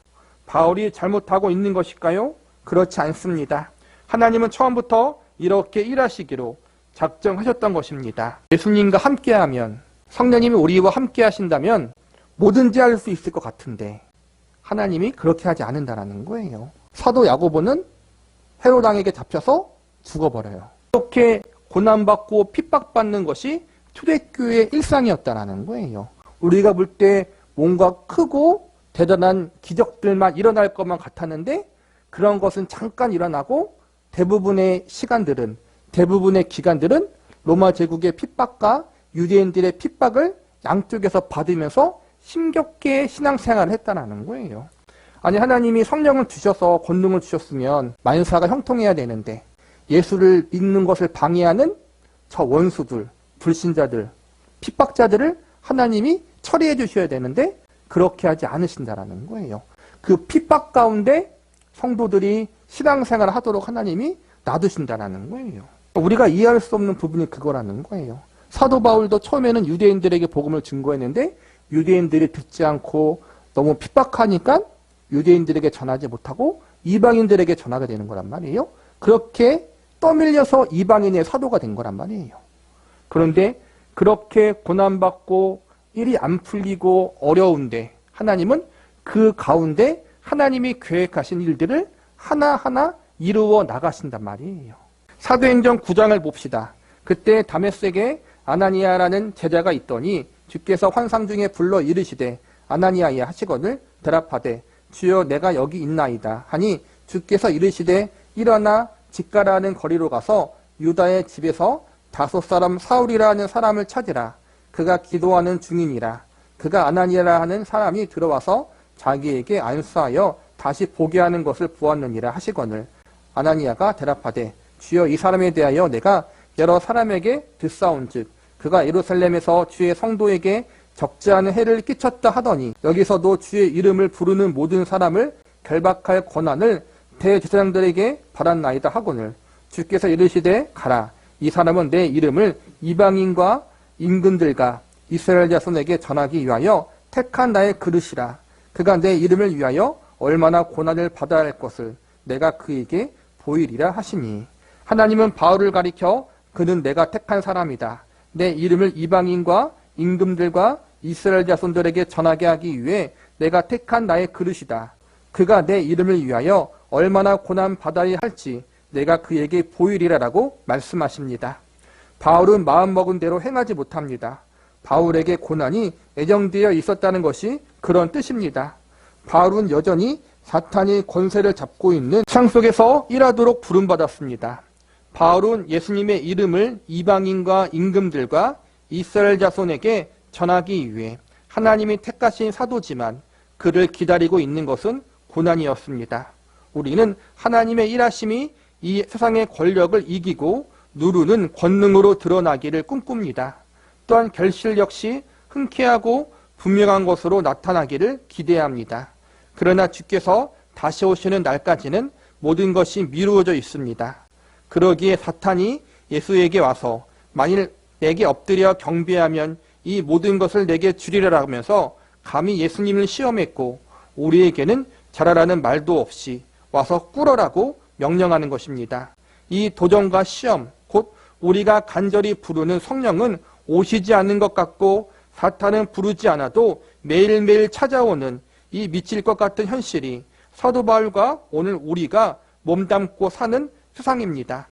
바울이 잘못하고 있는 것일까요? 그렇지 않습니다. 하나님은 처음부터 이렇게 일하시기로 작정하셨던 것입니다. 예수님과 함께하면, 성령님이 우리와 함께 하신다면 뭐든지 할 수 있을 것 같은데 하나님이 그렇게 하지 않는다는 거예요. 사도 야고보는 헤로당에게 잡혀서 죽어버려요. 이렇게 고난받고 핍박받는 것이 초대교회의 일상이었다는 거예요. 우리가 볼 때 뭔가 크고 대단한 기적들만 일어날 것만 같았는데 그런 것은 잠깐 일어나고 대부분의 시간들은, 대부분의 기간들은 로마 제국의 핍박과 유대인들의 핍박을 양쪽에서 받으면서 힘겹게 신앙생활을 했다는 거예요. 아니, 하나님이 성령을 주셔서 권능을 주셨으면 만사가 형통해야 되는데 예수를 믿는 것을 방해하는 저 원수들, 불신자들, 핍박자들을 하나님이 처리해 주셔야 되는데 그렇게 하지 않으신다라는 거예요. 그 핍박 가운데 성도들이 신앙생활을 하도록 하나님이 놔두신다라는 거예요. 우리가 이해할 수 없는 부분이 그거라는 거예요. 사도 바울도 처음에는 유대인들에게 복음을 증거했는데 유대인들이 듣지 않고 너무 핍박하니까 유대인들에게 전하지 못하고 이방인들에게 전하게 되는 거란 말이에요. 그렇게 떠밀려서 이방인의 사도가 된 거란 말이에요. 그런데 그렇게 고난받고 일이 안 풀리고 어려운데 하나님은 그 가운데 하나님이 계획하신 일들을 하나하나 이루어 나가신단 말이에요. 사도행전 9장을 봅시다. 그때 다메섹에 아나니아라는 제자가 있더니 주께서 환상 중에 불러 이르시되 아나니아야 하시거늘 대답하되 주여 내가 여기 있나이다 하니 주께서 이르시되 일어나 직가라 하는 거리로 가서 유다의 집에서 다섯 사람 사울이라 하는 사람을 찾으라. 그가 기도하는 중이니라. 그가 아나니아라 하는 사람이 들어와서 자기에게 안수하여 다시 보게 하는 것을 보았느니라 하시거늘 아나니아가 대답하되 주여 이 사람에 대하여 내가 여러 사람에게 듣사온즉 그가 예루살렘에서 주의 성도에게 적지 않은 해를 끼쳤다 하더니 여기서도 주의 이름을 부르는 모든 사람을 결박할 권한을 대제사장들에게 받았나이다 하거늘 주께서 이르시되 가라. 이 사람은 내 이름을 이방인과 임금들과 이스라엘 자손에게 전하기 위하여 택한 나의 그릇이라. 그가 내 이름을 위하여 얼마나 고난을 받아야 할 것을 내가 그에게 보이리라 하시니 하나님은 바울을 가리켜 그는 내가 택한 사람이다. 내 이름을 이방인과 임금들과 이스라엘 자손들에게 전하게 하기 위해 내가 택한 나의 그릇이다. 그가 내 이름을 위하여 얼마나 고난 받아야 할지 내가 그에게 보이리라라고 말씀하십니다. 바울은 마음먹은 대로 행하지 못합니다. 바울에게 고난이 애정되어 있었다는 것이 그런 뜻입니다. 바울은 여전히 사탄이 권세를 잡고 있는 세상 속에서 일하도록 부름받았습니다. 바울은 예수님의 이름을 이방인과 임금들과 이스라엘 자손에게 전하기 위해 하나님이 택하신 사도지만 그를 기다리고 있는 것은 고난이었습니다. 우리는 하나님의 일하심이 이 세상의 권력을 이기고 누르는 권능으로 드러나기를 꿈꿉니다. 또한 결실 역시 흔쾌하고 분명한 것으로 나타나기를 기대합니다. 그러나 주께서 다시 오시는 날까지는 모든 것이 미루어져 있습니다. 그러기에 사탄이 예수에게 와서 만일 내게 엎드려 경배하면 이 모든 것을 내게 주리라 하면서 감히 예수님을 시험했고 우리에게는 잘하라는 말도 없이 와서 꿇어라고 명령하는 것입니다. 이 도전과 시험, 곧 우리가 간절히 부르는 성령은 오시지 않는 것 같고 사탄은 부르지 않아도 매일매일 찾아오는 이 미칠 것 같은 현실이 사도 바울과 오늘 우리가 몸담고 사는 세상입니다.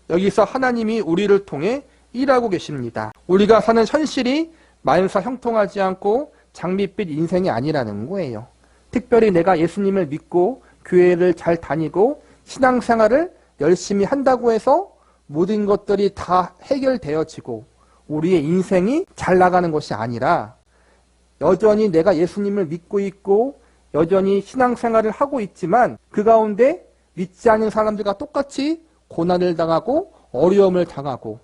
여기서 하나님이 우리를 통해 일하고 계십니다. 우리가 사는 현실이 만사 형통하지 않고 장밋빛 인생이 아니라는 거예요. 특별히 내가 예수님을 믿고 교회를 잘 다니고 신앙생활을 열심히 한다고 해서 모든 것들이 다 해결되어지고 우리의 인생이 잘 나가는 것이 아니라 여전히 내가 예수님을 믿고 있고 여전히 신앙생활을 하고 있지만 그 가운데 믿지 않는 사람들과 똑같이 고난을 당하고 어려움을 당하고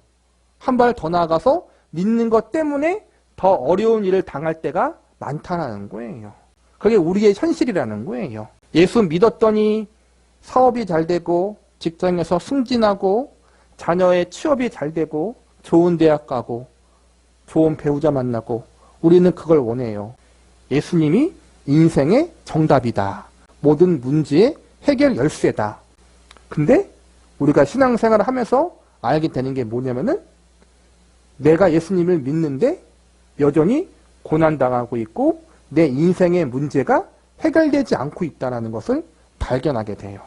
한 발 더 나아가서 믿는 것 때문에 더 어려운 일을 당할 때가 많다는 거예요. 그게 우리의 현실이라는 거예요. 예수 믿었더니 사업이 잘 되고 직장에서 승진하고 자녀의 취업이 잘 되고 좋은 대학 가고 좋은 배우자 만나고 우리는 그걸 원해요. 예수님이 인생의 정답이다. 모든 문제의 해결 열쇠다. 근데 우리가 신앙생활을 하면서 알게 되는 게 뭐냐면은 내가 예수님을 믿는데 여전히 고난당하고 있고 내 인생의 문제가 해결되지 않고 있다는 것을 발견하게 돼요.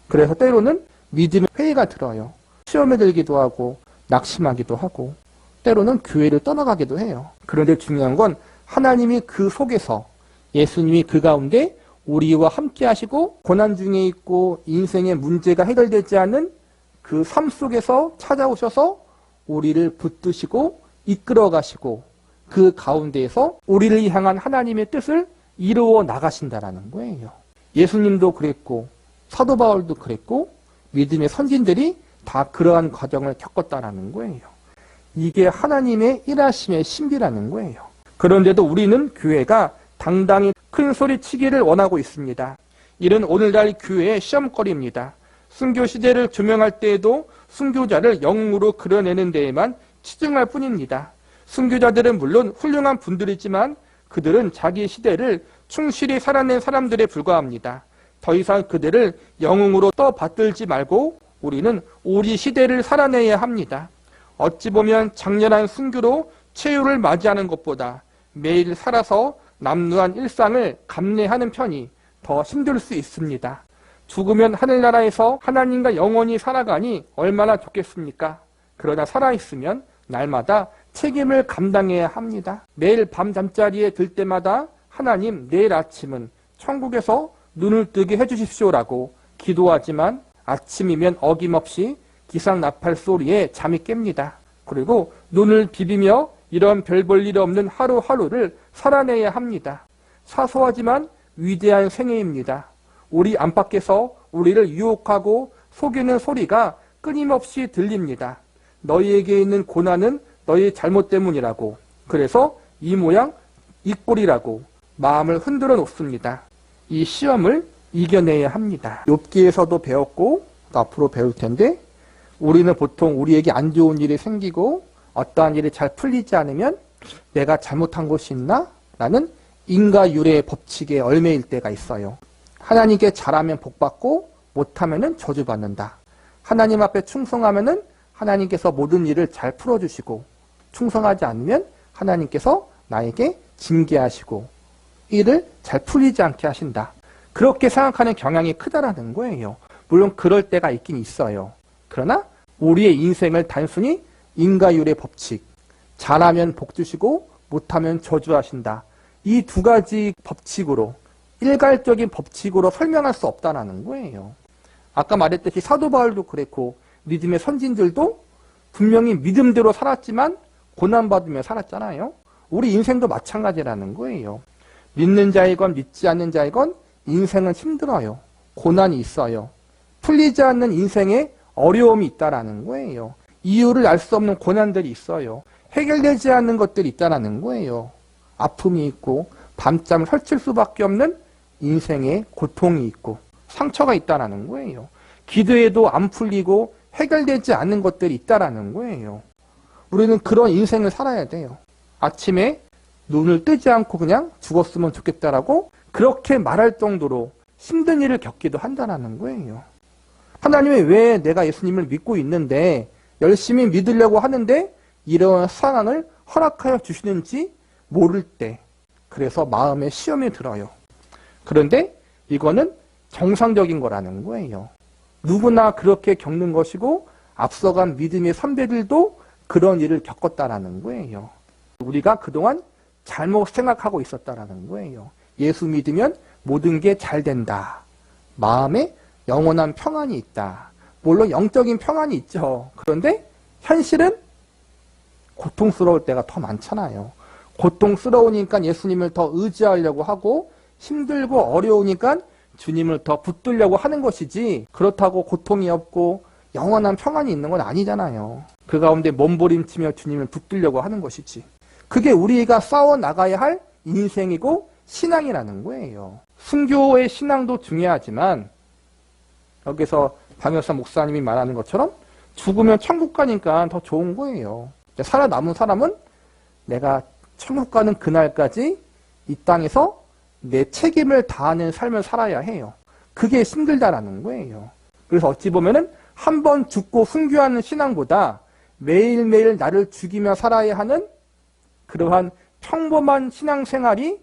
그래서 때로는 믿음의 회의가 들어요. 시험에 들기도 하고 낙심하기도 하고 때로는 교회를 떠나가기도 해요. 그런데 중요한 건 하나님이 그 속에서 예수님이 그 가운데 우리와 함께 하시고 고난 중에 있고 인생의 문제가 해결되지 않은 그 삶 속에서 찾아오셔서 우리를 붙드시고 이끌어 가시고 그 가운데에서 우리를 향한 하나님의 뜻을 이루어 나가신다라는 거예요. 예수님도 그랬고 사도 바울도 그랬고 믿음의 선진들이 다 그러한 과정을 겪었다라는 거예요. 이게 하나님의 일하심의 신비라는 거예요. 그런데도 우리는 교회가 당당히 큰 소리 치기를 원하고 있습니다. 이는 오늘날 교회의 시험거리입니다. 순교 시대를 조명할 때에도 순교자를 영웅으로 그려내는 데에만 치중할 뿐입니다. 순교자들은 물론 훌륭한 분들이지만 그들은 자기 시대를 충실히 살아낸 사람들에 불과합니다. 더 이상 그들을 영웅으로 떠받들지 말고 우리는 우리 시대를 살아내야 합니다. 어찌 보면 장렬한 순교로 최후를 맞이하는 것보다 매일 살아서 남루한 일상을 감내하는 편이 더 힘들 수 있습니다. 죽으면 하늘나라에서 하나님과 영원히 살아가니 얼마나 좋겠습니까? 그러나 살아있으면 날마다 책임을 감당해야 합니다. 매일 밤 잠자리에 들 때마다 하나님 내일 아침은 천국에서 눈을 뜨게 해주십시오라고 기도하지만 아침이면 어김없이 기상나팔 소리에 잠이 깹니다. 그리고 눈을 비비며 이런 별 볼 일 없는 하루하루를 살아내야 합니다. 사소하지만 위대한 생애입니다. 우리 안팎에서 우리를 유혹하고 속이는 소리가 끊임없이 들립니다. 너희에게 있는 고난은 너희 잘못 때문이라고. 그래서 이 모양 이 꼴이라고 마음을 흔들어 놓습니다. 이 시험을 이겨내야 합니다. 욥기에서도 배웠고 앞으로 배울 텐데 우리는 보통 우리에게 안 좋은 일이 생기고 어떠한 일이 잘 풀리지 않으면 내가 잘못한 것이 있나? 라는 인과율의 법칙에 얽매일 때가 있어요. 하나님께 잘하면 복받고 못하면 저주받는다. 하나님 앞에 충성하면 하나님께서 모든 일을 잘 풀어주시고 충성하지 않으면 하나님께서 나에게 징계하시고 일을 잘 풀리지 않게 하신다. 그렇게 생각하는 경향이 크다라는 거예요. 물론 그럴 때가 있긴 있어요. 그러나 우리의 인생을 단순히 인과율의 법칙, 잘하면 복 주시고 못하면 저주하신다. 이 두 가지 법칙으로 일괄적인 법칙으로 설명할 수 없다는 거예요. 아까 말했듯이 사도 바울도 그랬고 믿음의 선진들도 분명히 믿음대로 살았지만 고난받으며 살았잖아요. 우리 인생도 마찬가지라는 거예요. 믿는 자이건 믿지 않는 자이건 인생은 힘들어요. 고난이 있어요. 풀리지 않는 인생에 어려움이 있다라는 거예요. 이유를 알 수 없는 고난들이 있어요. 해결되지 않는 것들이 있다라는 거예요. 아픔이 있고 밤잠을 설칠 수밖에 없는 인생에 고통이 있고 상처가 있다라는 거예요. 기도해도 안 풀리고 해결되지 않는 것들이 있다라는 거예요. 우리는 그런 인생을 살아야 돼요. 아침에 눈을 뜨지 않고 그냥 죽었으면 좋겠다라고 그렇게 말할 정도로 힘든 일을 겪기도 한다라는 거예요. 하나님이 왜 내가 예수님을 믿고 있는데 열심히 믿으려고 하는데 이런 상황을 허락하여 주시는지 모를 때 그래서 마음에 시험이 들어요. 그런데 이거는 정상적인 거라는 거예요. 누구나 그렇게 겪는 것이고 앞서간 믿음의 선배들도 그런 일을 겪었다라는 거예요. 우리가 그동안 잘못 생각하고 있었다라는 거예요. 예수 믿으면 모든 게 잘 된다. 마음에 영원한 평안이 있다. 물론 영적인 평안이 있죠. 그런데 현실은 고통스러울 때가 더 많잖아요. 고통스러우니까 예수님을 더 의지하려고 하고 힘들고 어려우니까 주님을 더 붙들려고 하는 것이지 그렇다고 고통이 없고 영원한 평안이 있는 건 아니잖아요. 그 가운데 몸부림치며 주님을 붙들려고 하는 것이지. 그게 우리가 싸워나가야 할 인생이고 신앙이라는 거예요. 순교의 신앙도 중요하지만 여기서 방효사 목사님이 말하는 것처럼 죽으면 천국 가니까 더 좋은 거예요. 살아남은 사람은 내가 천국 가는 그날까지 이 땅에서 내 책임을 다하는 삶을 살아야 해요. 그게 힘들다라는 거예요. 그래서 어찌 보면은 한 번 죽고 순교하는 신앙보다 매일매일 나를 죽이며 살아야 하는 그러한 평범한 신앙생활이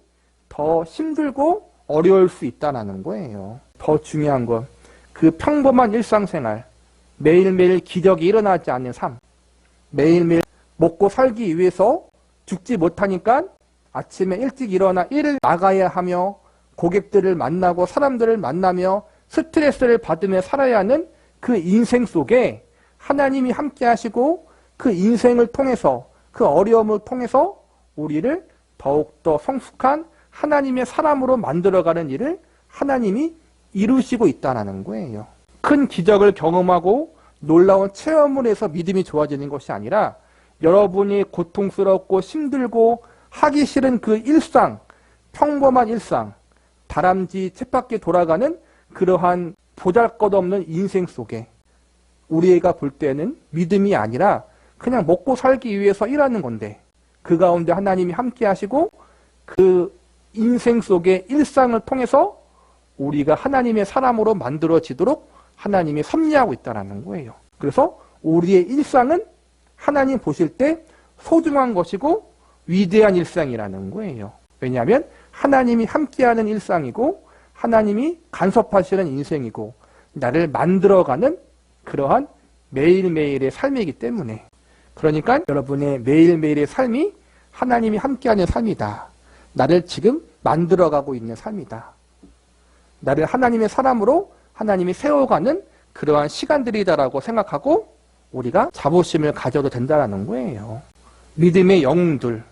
더 힘들고 어려울 수 있다는 거예요. 더 중요한 건 그 평범한 일상생활, 매일매일 기적이 일어나지 않는 삶, 매일매일 먹고 살기 위해서 죽지 못하니까 아침에 일찍 일어나 일을 나가야 하며 고객들을 만나고 사람들을 만나며 스트레스를 받으며 살아야 하는 그 인생 속에 하나님이 함께 하시고 그 인생을 통해서 그 어려움을 통해서 우리를 더욱더 성숙한 하나님의 사람으로 만들어가는 일을 하나님이 이루시고 있다는 거예요. 큰 기적을 경험하고 놀라운 체험을 해서 믿음이 좋아지는 것이 아니라 여러분이 고통스럽고 힘들고 하기 싫은 그 일상, 평범한 일상, 다람쥐 쳇바퀴 돌아가는 그러한 보잘것없는 인생 속에 우리가 볼 때는 믿음이 아니라 그냥 먹고 살기 위해서 일하는 건데 그 가운데 하나님이 함께 하시고 그 인생 속의 일상을 통해서 우리가 하나님의 사람으로 만들어지도록 하나님이 섭리하고 있다는 거예요. 그래서 우리의 일상은 하나님 보실 때 소중한 것이고 위대한 일상이라는 거예요. 왜냐하면 하나님이 함께하는 일상이고 하나님이 간섭하시는 인생이고 나를 만들어가는 그러한 매일매일의 삶이기 때문에 그러니까 여러분의 매일매일의 삶이 하나님이 함께하는 삶이다. 나를 지금 만들어가고 있는 삶이다. 나를 하나님의 사람으로 하나님이 세워가는 그러한 시간들이다라고 생각하고 우리가 자부심을 가져도 된다는 거예요. 믿음의 영웅들,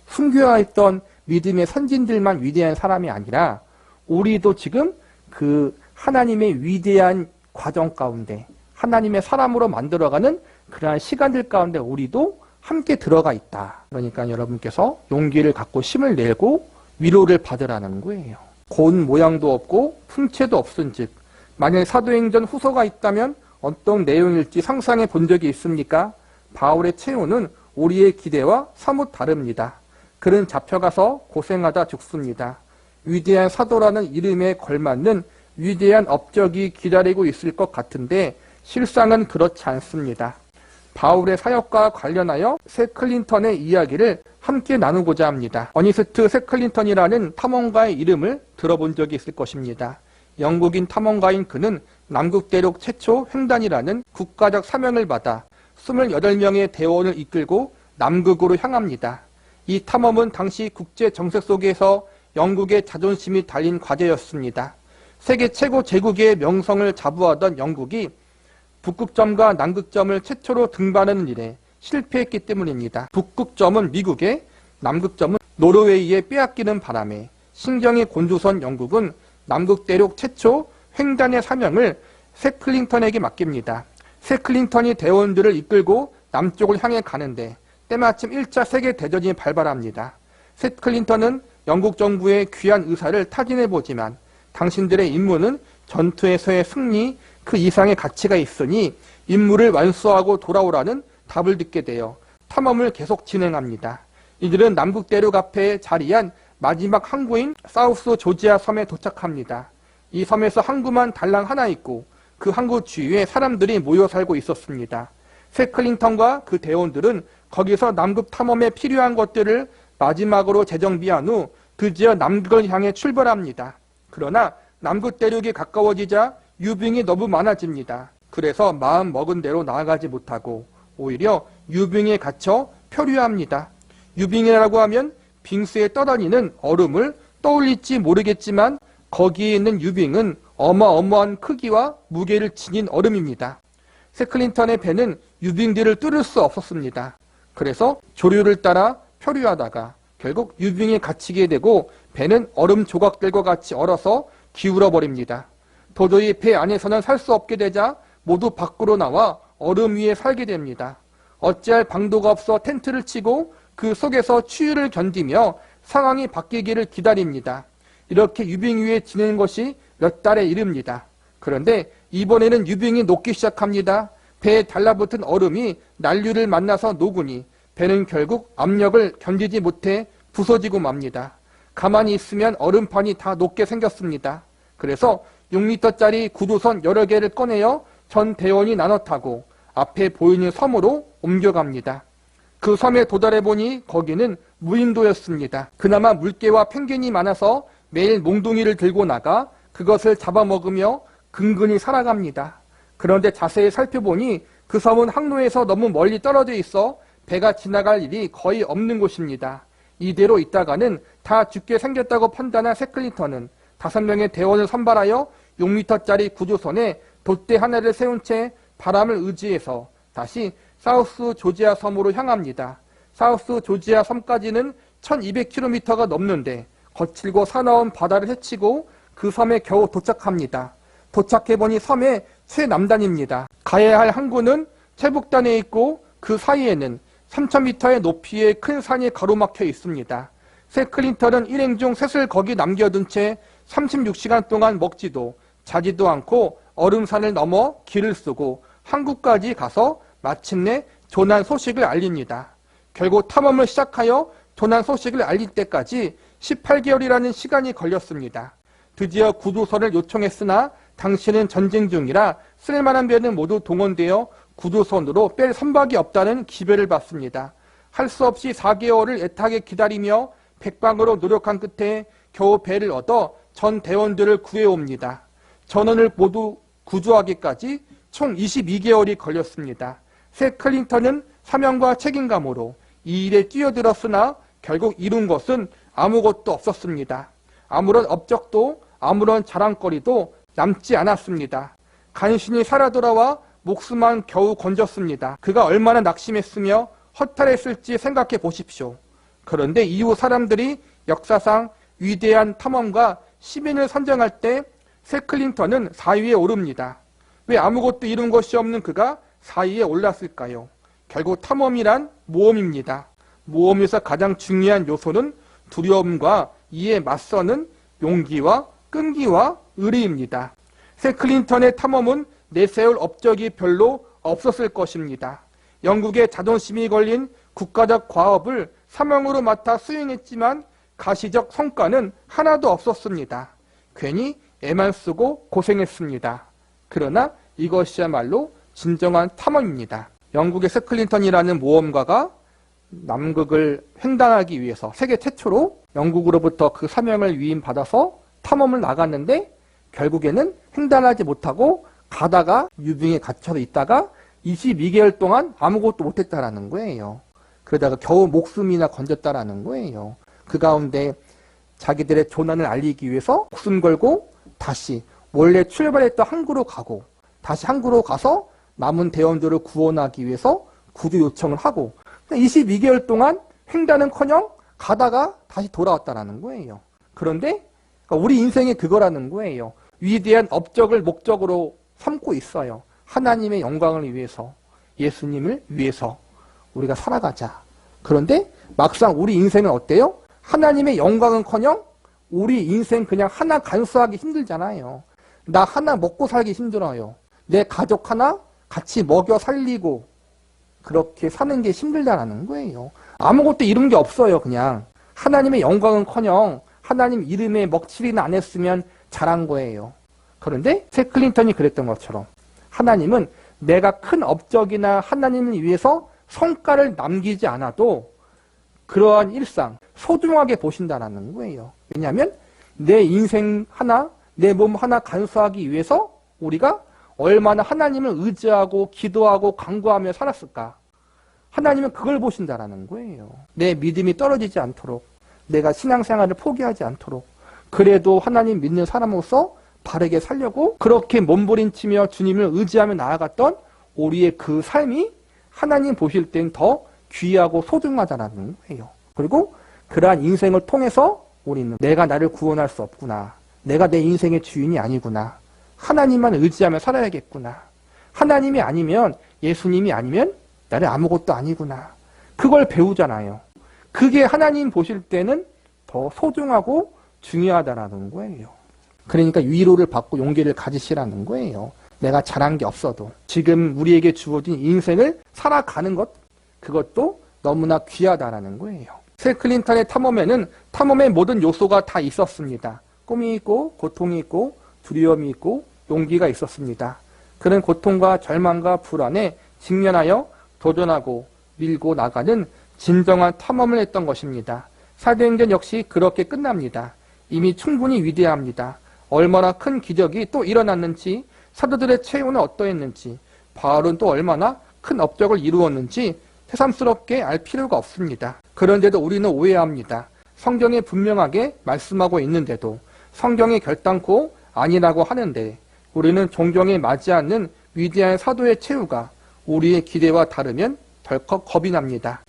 순교하였던 믿음의 선진들만 위대한 사람이 아니라 우리도 지금 그 하나님의 위대한 과정 가운데 하나님의 사람으로 만들어가는 그러한 시간들 가운데 우리도 함께 들어가 있다. 그러니까 여러분께서 용기를 갖고 힘을 내고 위로를 받으라는 거예요. 고운 모양도 없고 풍채도 없은즉 만일 사도행전 후서가 있다면 어떤 내용일지 상상해 본 적이 있습니까? 바울의 체온은 우리의 기대와 사뭇 다릅니다. 그는 잡혀가서 고생하다 죽습니다. 위대한 사도라는 이름에 걸맞는 위대한 업적이 기다리고 있을 것 같은데 실상은 그렇지 않습니다. 바울의 사역과 관련하여 새 클린턴의 이야기를 함께 나누고자 합니다. 어니스트 새 클린턴이라는 탐험가의 이름을 들어본 적이 있을 것입니다. 영국인 탐험가인 그는 남극 대륙 최초 횡단이라는 국가적 사명을 받아 28명의 대원을 이끌고 남극으로 향합니다. 이 탐험은 당시 국제 정세 속에서 영국의 자존심이 달린 과제였습니다. 세계 최고 제국의 명성을 자부하던 영국이 북극점과 남극점을 최초로 등반하는 일에 실패했기 때문입니다. 북극점은 미국에, 남극점은 노르웨이에 빼앗기는 바람에 신경이 곤두선 영국은 남극 대륙 최초 횡단의 사명을 새 클린턴에게 맡깁니다. 새 클린턴이 대원들을 이끌고 남쪽을 향해 가는데 때마침 1차 세계대전이 발발합니다. 새 클린턴은 영국 정부의 귀한 의사를 타진해보지만 당신들의 임무는 전투에서의 승리 그 이상의 가치가 있으니 임무를 완수하고 돌아오라는 답을 듣게 되어 탐험을 계속 진행합니다. 이들은 남극 대륙 앞에 자리한 마지막 항구인 사우스 조지아 섬에 도착합니다. 이 섬에서 항구만 달랑 하나 있고 그 항구 주위에 사람들이 모여 살고 있었습니다. 새 클린턴과 그 대원들은 거기서 남극 탐험에 필요한 것들을 마지막으로 재정비한 후 드디어 남극을 향해 출발합니다. 그러나 남극 대륙이 가까워지자 유빙이 너무 많아집니다. 그래서 마음 먹은 대로 나아가지 못하고 오히려 유빙에 갇혀 표류합니다. 유빙이라고 하면 빙수에 떠다니는 얼음을 떠올릴지 모르겠지만 거기에 있는 유빙은 어마어마한 크기와 무게를 지닌 얼음입니다. 새 클린턴의 배는 유빙들을 뚫을 수 없었습니다. 그래서 조류를 따라 표류하다가 결국 유빙에 갇히게 되고 배는 얼음 조각들과 같이 얼어서 기울어 버립니다. 도저히 배 안에서는 살 수 없게 되자 모두 밖으로 나와 얼음 위에 살게 됩니다. 어찌할 방도가 없어 텐트를 치고 그 속에서 추위를 견디며 상황이 바뀌기를 기다립니다. 이렇게 유빙 위에 지내는 것이 몇 달에 이릅니다. 그런데 이번에는 유빙이 녹기 시작합니다. 배에 달라붙은 얼음이 난류를 만나서 녹으니 배는 결국 압력을 견디지 못해 부서지고 맙니다. 가만히 있으면 얼음판이 다 녹게 생겼습니다. 그래서 6m짜리 구조선 여러 개를 꺼내어 전 대원이 나눠 타고 앞에 보이는 섬으로 옮겨갑니다. 그 섬에 도달해보니 거기는 무인도였습니다. 그나마 물개와 펭귄이 많아서 매일 몽둥이를 들고 나가 그것을 잡아먹으며 근근히 살아갑니다. 그런데 자세히 살펴보니 그 섬은 항로에서 너무 멀리 떨어져 있어 배가 지나갈 일이 거의 없는 곳입니다. 이대로 있다가는 다 죽게 생겼다고 판단한 세클린턴은 5명의 대원을 선발하여 6m짜리 구조선에 돛대 하나를 세운 채 바람을 의지해서 다시 사우스 조지아 섬으로 향합니다. 사우스 조지아 섬까지는 1200km가 넘는데 거칠고 사나운 바다를 헤치고 그 섬에 겨우 도착합니다. 도착해보니 섬의 최남단입니다. 가야 할 항구는 최북단에 있고 그 사이에는 3000m의 높이의 큰 산이 가로막혀 있습니다. 세클린턴은 일행 중 셋을 거기 남겨둔 채 36시간 동안 먹지도 자지도 않고 얼음산을 넘어 길을 쓰고 항구까지 가서 마침내 조난 소식을 알립니다. 결국 탐험을 시작하여 조난 소식을 알릴 때까지 18개월이라는 시간이 걸렸습니다. 드디어 구조선을 요청했으나 당시는 전쟁 중이라 쓸만한 배는 모두 동원되어 구조선으로 뺄 선박이 없다는 기별을 받습니다. 할 수 없이 4개월을 애타게 기다리며 백방으로 노력한 끝에 겨우 배를 얻어 전 대원들을 구해옵니다. 전원을 모두 구조하기까지 총 22개월이 걸렸습니다. 세클린턴은 사명과 책임감으로 이 일에 뛰어들었으나 결국 이룬 것은 아무것도 없었습니다. 아무런 업적도 아무런 자랑거리도 남지 않았습니다. 간신히 살아 돌아와 목숨만 겨우 건졌습니다. 그가 얼마나 낙심했으며 허탈했을지 생각해 보십시오. 그런데 이후 사람들이 역사상 위대한 탐험가 10인을 선정할 때 세클린턴은 4위에 오릅니다. 왜 아무것도 이룬 것이 없는 그가 4위에 올랐을까요? 결국 탐험이란 모험입니다. 모험에서 가장 중요한 요소는 두려움과 이에 맞서는 용기와 끈기와 의리입니다. 세클린턴의 탐험은 내세울 업적이 별로 없었을 것입니다. 영국의 자존심이 걸린 국가적 과업을 사명으로 맡아 수행했지만 가시적 성과는 하나도 없었습니다. 괜히 애만 쓰고 고생했습니다. 그러나 이것이야말로 진정한 탐험입니다. 영국의 세클린턴이라는 모험가가 남극을 횡단하기 위해서 세계 최초로 영국으로부터 그 사명을 위임받아서 탐험을 나갔는데 결국에는 횡단하지 못하고 가다가 유빙에 갇혀서 있다가 22개월 동안 아무것도 못했다라는 거예요. 그러다가 겨우 목숨이나 건졌다라는 거예요. 그 가운데 자기들의 조난을 알리기 위해서 목숨 걸고 다시 원래 출발했던 항구로 가고 다시 항구로 가서 남은 대원들을 구원하기 위해서 구조 요청을 하고 22개월 동안 횡단은커녕 가다가 다시 돌아왔다라는 거예요. 그런데 우리 인생이 그거라는 거예요. 위대한 업적을 목적으로 삼고 있어요. 하나님의 영광을 위해서, 예수님을 위해서 우리가 살아가자. 그런데 막상 우리 인생은 어때요? 하나님의 영광은커녕 우리 인생 그냥 하나 간수하기 힘들잖아요. 나 하나 먹고 살기 힘들어요. 내 가족 하나 같이 먹여 살리고 그렇게 사는 게 힘들다라는 거예요. 아무것도 이룬 게 없어요. 그냥 하나님의 영광은커녕 하나님 이름에 먹칠이나 안 했으면 잘한 거예요. 그런데 세클린턴이 그랬던 것처럼 하나님은 내가 큰 업적이나 하나님을 위해서 성과를 남기지 않아도 그러한 일상 소중하게 보신다는 거예요. 왜냐하면 내 인생 하나, 내 몸 하나 간수하기 위해서 우리가 얼마나 하나님을 의지하고 기도하고 간구하며 살았을까. 하나님은 그걸 보신다는 거예요. 내 믿음이 떨어지지 않도록, 내가 신앙생활을 포기하지 않도록, 그래도 하나님 믿는 사람으로서 바르게 살려고 그렇게 몸부림치며 주님을 의지하며 나아갔던 우리의 그 삶이 하나님 보실 땐 더 귀하고 소중하다는 거예요. 그리고 그러한 인생을 통해서 우리는 내가 나를 구원할 수 없구나. 내가 내 인생의 주인이 아니구나. 하나님만 의지하며 살아야겠구나. 하나님이 아니면, 예수님이 아니면 나는 아무것도 아니구나. 그걸 배우잖아요. 그게 하나님 보실 때는 더 소중하고 중요하다라는 거예요. 그러니까 위로를 받고 용기를 가지시라는 거예요. 내가 잘한 게 없어도 지금 우리에게 주어진 인생을 살아가는 것, 그것도 너무나 귀하다라는 거예요. 셀 클린턴의 탐험에는 탐험의 모든 요소가 다 있었습니다. 꿈이 있고 고통이 있고 두려움이 있고 용기가 있었습니다. 그런 고통과 절망과 불안에 직면하여 도전하고 밀고 나가는 진정한 탐험을 했던 것입니다. 사도행전 역시 그렇게 끝납니다. 이미 충분히 위대합니다. 얼마나 큰 기적이 또 일어났는지, 사도들의 체온은 어떠했는지, 바울은 또 얼마나 큰 업적을 이루었는지 새삼스럽게 알 필요가 없습니다. 그런데도 우리는 오해합니다. 성경에 분명하게 말씀하고 있는데도 성경이 결단코 아니라고 하는데 우리는 존경에 맞지 않는 위대한 사도의 최후가 우리의 기대와 다르면 덜컥 겁이 납니다.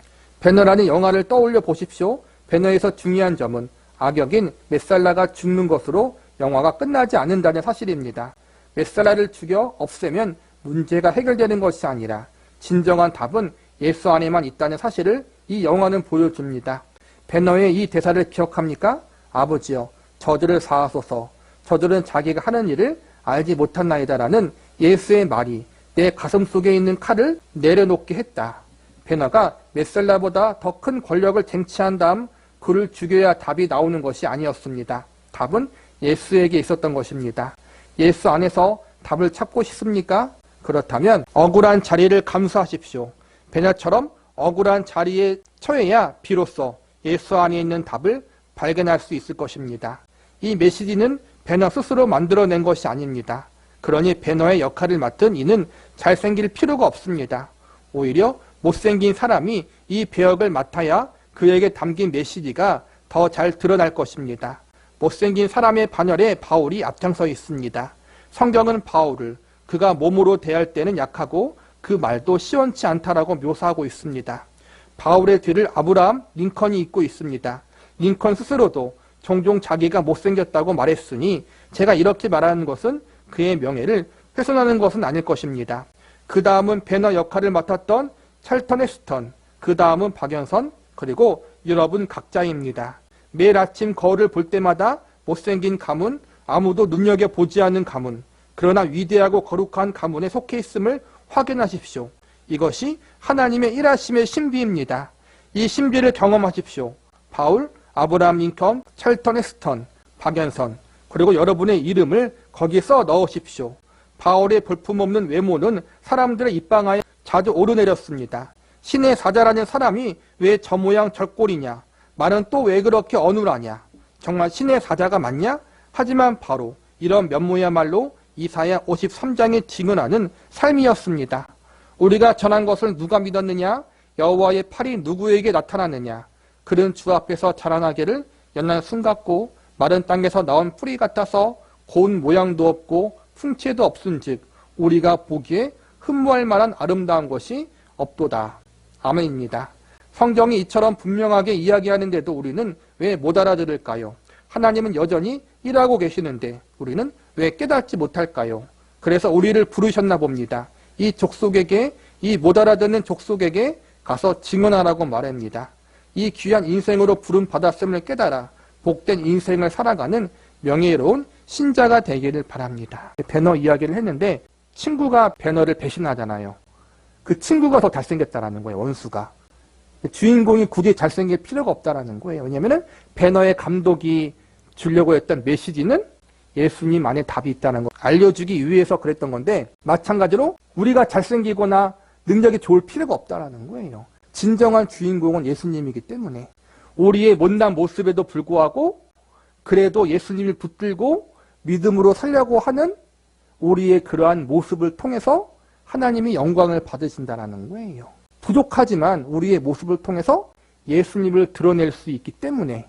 배너라는 영화를 떠올려 보십시오. 배너에서 중요한 점은 악역인 메살라가 죽는 것으로 영화가 끝나지 않는다는 사실입니다. 메살라를 죽여 없애면 문제가 해결되는 것이 아니라 진정한 답은 예수 안에만 있다는 사실을 이 영화는 보여줍니다. 배너의 이 대사를 기억합니까? 아버지여, 저들을 사하소서. 저들은 자기가 하는 일을 알지 못한나이다라는 예수의 말이 내 가슴 속에 있는 칼을 내려놓게 했다. 배너가 메살라보다 더 큰 권력을 쟁취한 다음 그를 죽여야 답이 나오는 것이 아니었습니다. 답은 예수에게 있었던 것입니다. 예수 안에서 답을 찾고 싶습니까? 그렇다면 억울한 자리를 감수하십시오. 배너처럼 억울한 자리에 처해야 비로소 예수 안에 있는 답을 발견할 수 있을 것입니다. 이 메시지는 배너 스스로 만들어낸 것이 아닙니다. 그러니 배너의 역할을 맡은 이는 잘생길 필요가 없습니다. 오히려 못생긴 사람이 이 배역을 맡아야 그에게 담긴 메시지가 더 잘 드러날 것입니다. 못생긴 사람의 반열에 바울이 앞장서 있습니다. 성경은 바울을 그가 몸으로 대할 때는 약하고 그 말도 시원치 않다라고 묘사하고 있습니다. 바울의 뒤를 아브라함 링컨이 잇고 있습니다. 링컨 스스로도 종종 자기가 못생겼다고 말했으니 제가 이렇게 말하는 것은 그의 명예를 훼손하는 것은 아닐 것입니다. 그 다음은 배너 역할을 맡았던 찰턴 헤스턴, 그 다음은 박연선, 그리고 여러분 각자입니다. 매일 아침 거울을 볼 때마다 못생긴 가문, 아무도 눈여겨보지 않는 가문, 그러나 위대하고 거룩한 가문에 속해 있음을 확인하십시오. 이것이 하나님의 일하심의 신비입니다. 이 신비를 경험하십시오. 바울, 아브라함 링컨, 찰턴 헤스턴, 박연선, 그리고 여러분의 이름을 거기서 넣으십시오. 바울의 볼품없는 외모는 사람들의 입방아에 자주 오르내렸습니다. 신의 사자라는 사람이 왜 저 모양 저 꼴이냐? 말은 또 왜 그렇게 어눌하냐? 정말 신의 사자가 맞냐? 하지만 바로 이런 면모야말로 이사야 53장에 증언하는 삶이었습니다. 우리가 전한 것을 누가 믿었느냐? 여호와의 팔이 누구에게 나타났느냐? 그는 주 앞에서 자라나기를 연한 순 같고 마른 땅에서 나온 뿌리 같아서 고운 모양도 없고 풍채도 없은즉 우리가 보기에 흠모할 만한 아름다운 것이 없도다. 아멘입니다. 성경이 이처럼 분명하게 이야기하는데도 우리는 왜 못 알아들을까요? 하나님은 여전히 일하고 계시는데 우리는 왜 깨닫지 못할까요? 그래서 우리를 부르셨나 봅니다. 이 족속에게, 이 못 알아듣는 족속에게 가서 증언하라고 말합니다. 이 귀한 인생으로 부름 받았음을 깨달아 복된 인생을 살아가는 명예로운 신자가 되기를 바랍니다. 배너 이야기를 했는데 친구가 배너를 배신하잖아요. 그 친구가 더 잘생겼다라는 거예요. 원수가. 주인공이 굳이 잘생길 필요가 없다라는 거예요. 왜냐하면 배너의 감독이 주려고 했던 메시지는 예수님 안에 답이 있다는 거 알려주기 위해서 그랬던 건데 마찬가지로 우리가 잘생기거나 능력이 좋을 필요가 없다라는 거예요. 진정한 주인공은 예수님이기 때문에 우리의 못난 모습에도 불구하고 그래도 예수님을 붙들고 믿음으로 살려고 하는 우리의 그러한 모습을 통해서 하나님이 영광을 받으신다는 거예요. 부족하지만 우리의 모습을 통해서 예수님을 드러낼 수 있기 때문에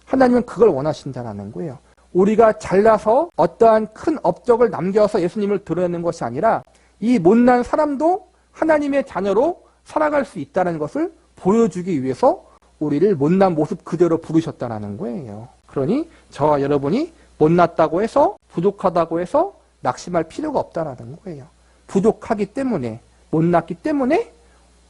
하나님은 그걸 원하신다는 거예요. 우리가 잘나서 어떠한 큰 업적을 남겨서 예수님을 드러내는 것이 아니라 이 못난 사람도 하나님의 자녀로 살아갈 수 있다는 것을 보여주기 위해서 우리를 못난 모습 그대로 부르셨다는 거예요. 그러니 저와 여러분이 못났다고 해서 부족하다고 해서 낙심할 필요가 없다는 거예요. 부족하기 때문에, 못났기 때문에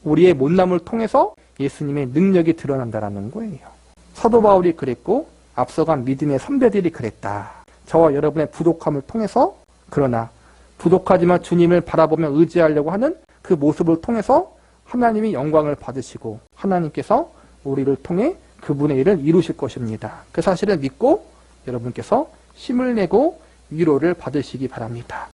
우리의 못남을 통해서 예수님의 능력이 드러난다라는 거예요. 사도 바울이 그랬고 앞서간 믿음의 선배들이 그랬다. 저와 여러분의 부족함을 통해서, 그러나 부족하지만 주님을 바라보며 의지하려고 하는 그 모습을 통해서 하나님이 영광을 받으시고 하나님께서 우리를 통해 그분의 일을 이루실 것입니다. 그 사실을 믿고 여러분께서 힘을 내고 위로를 받으시기 바랍니다.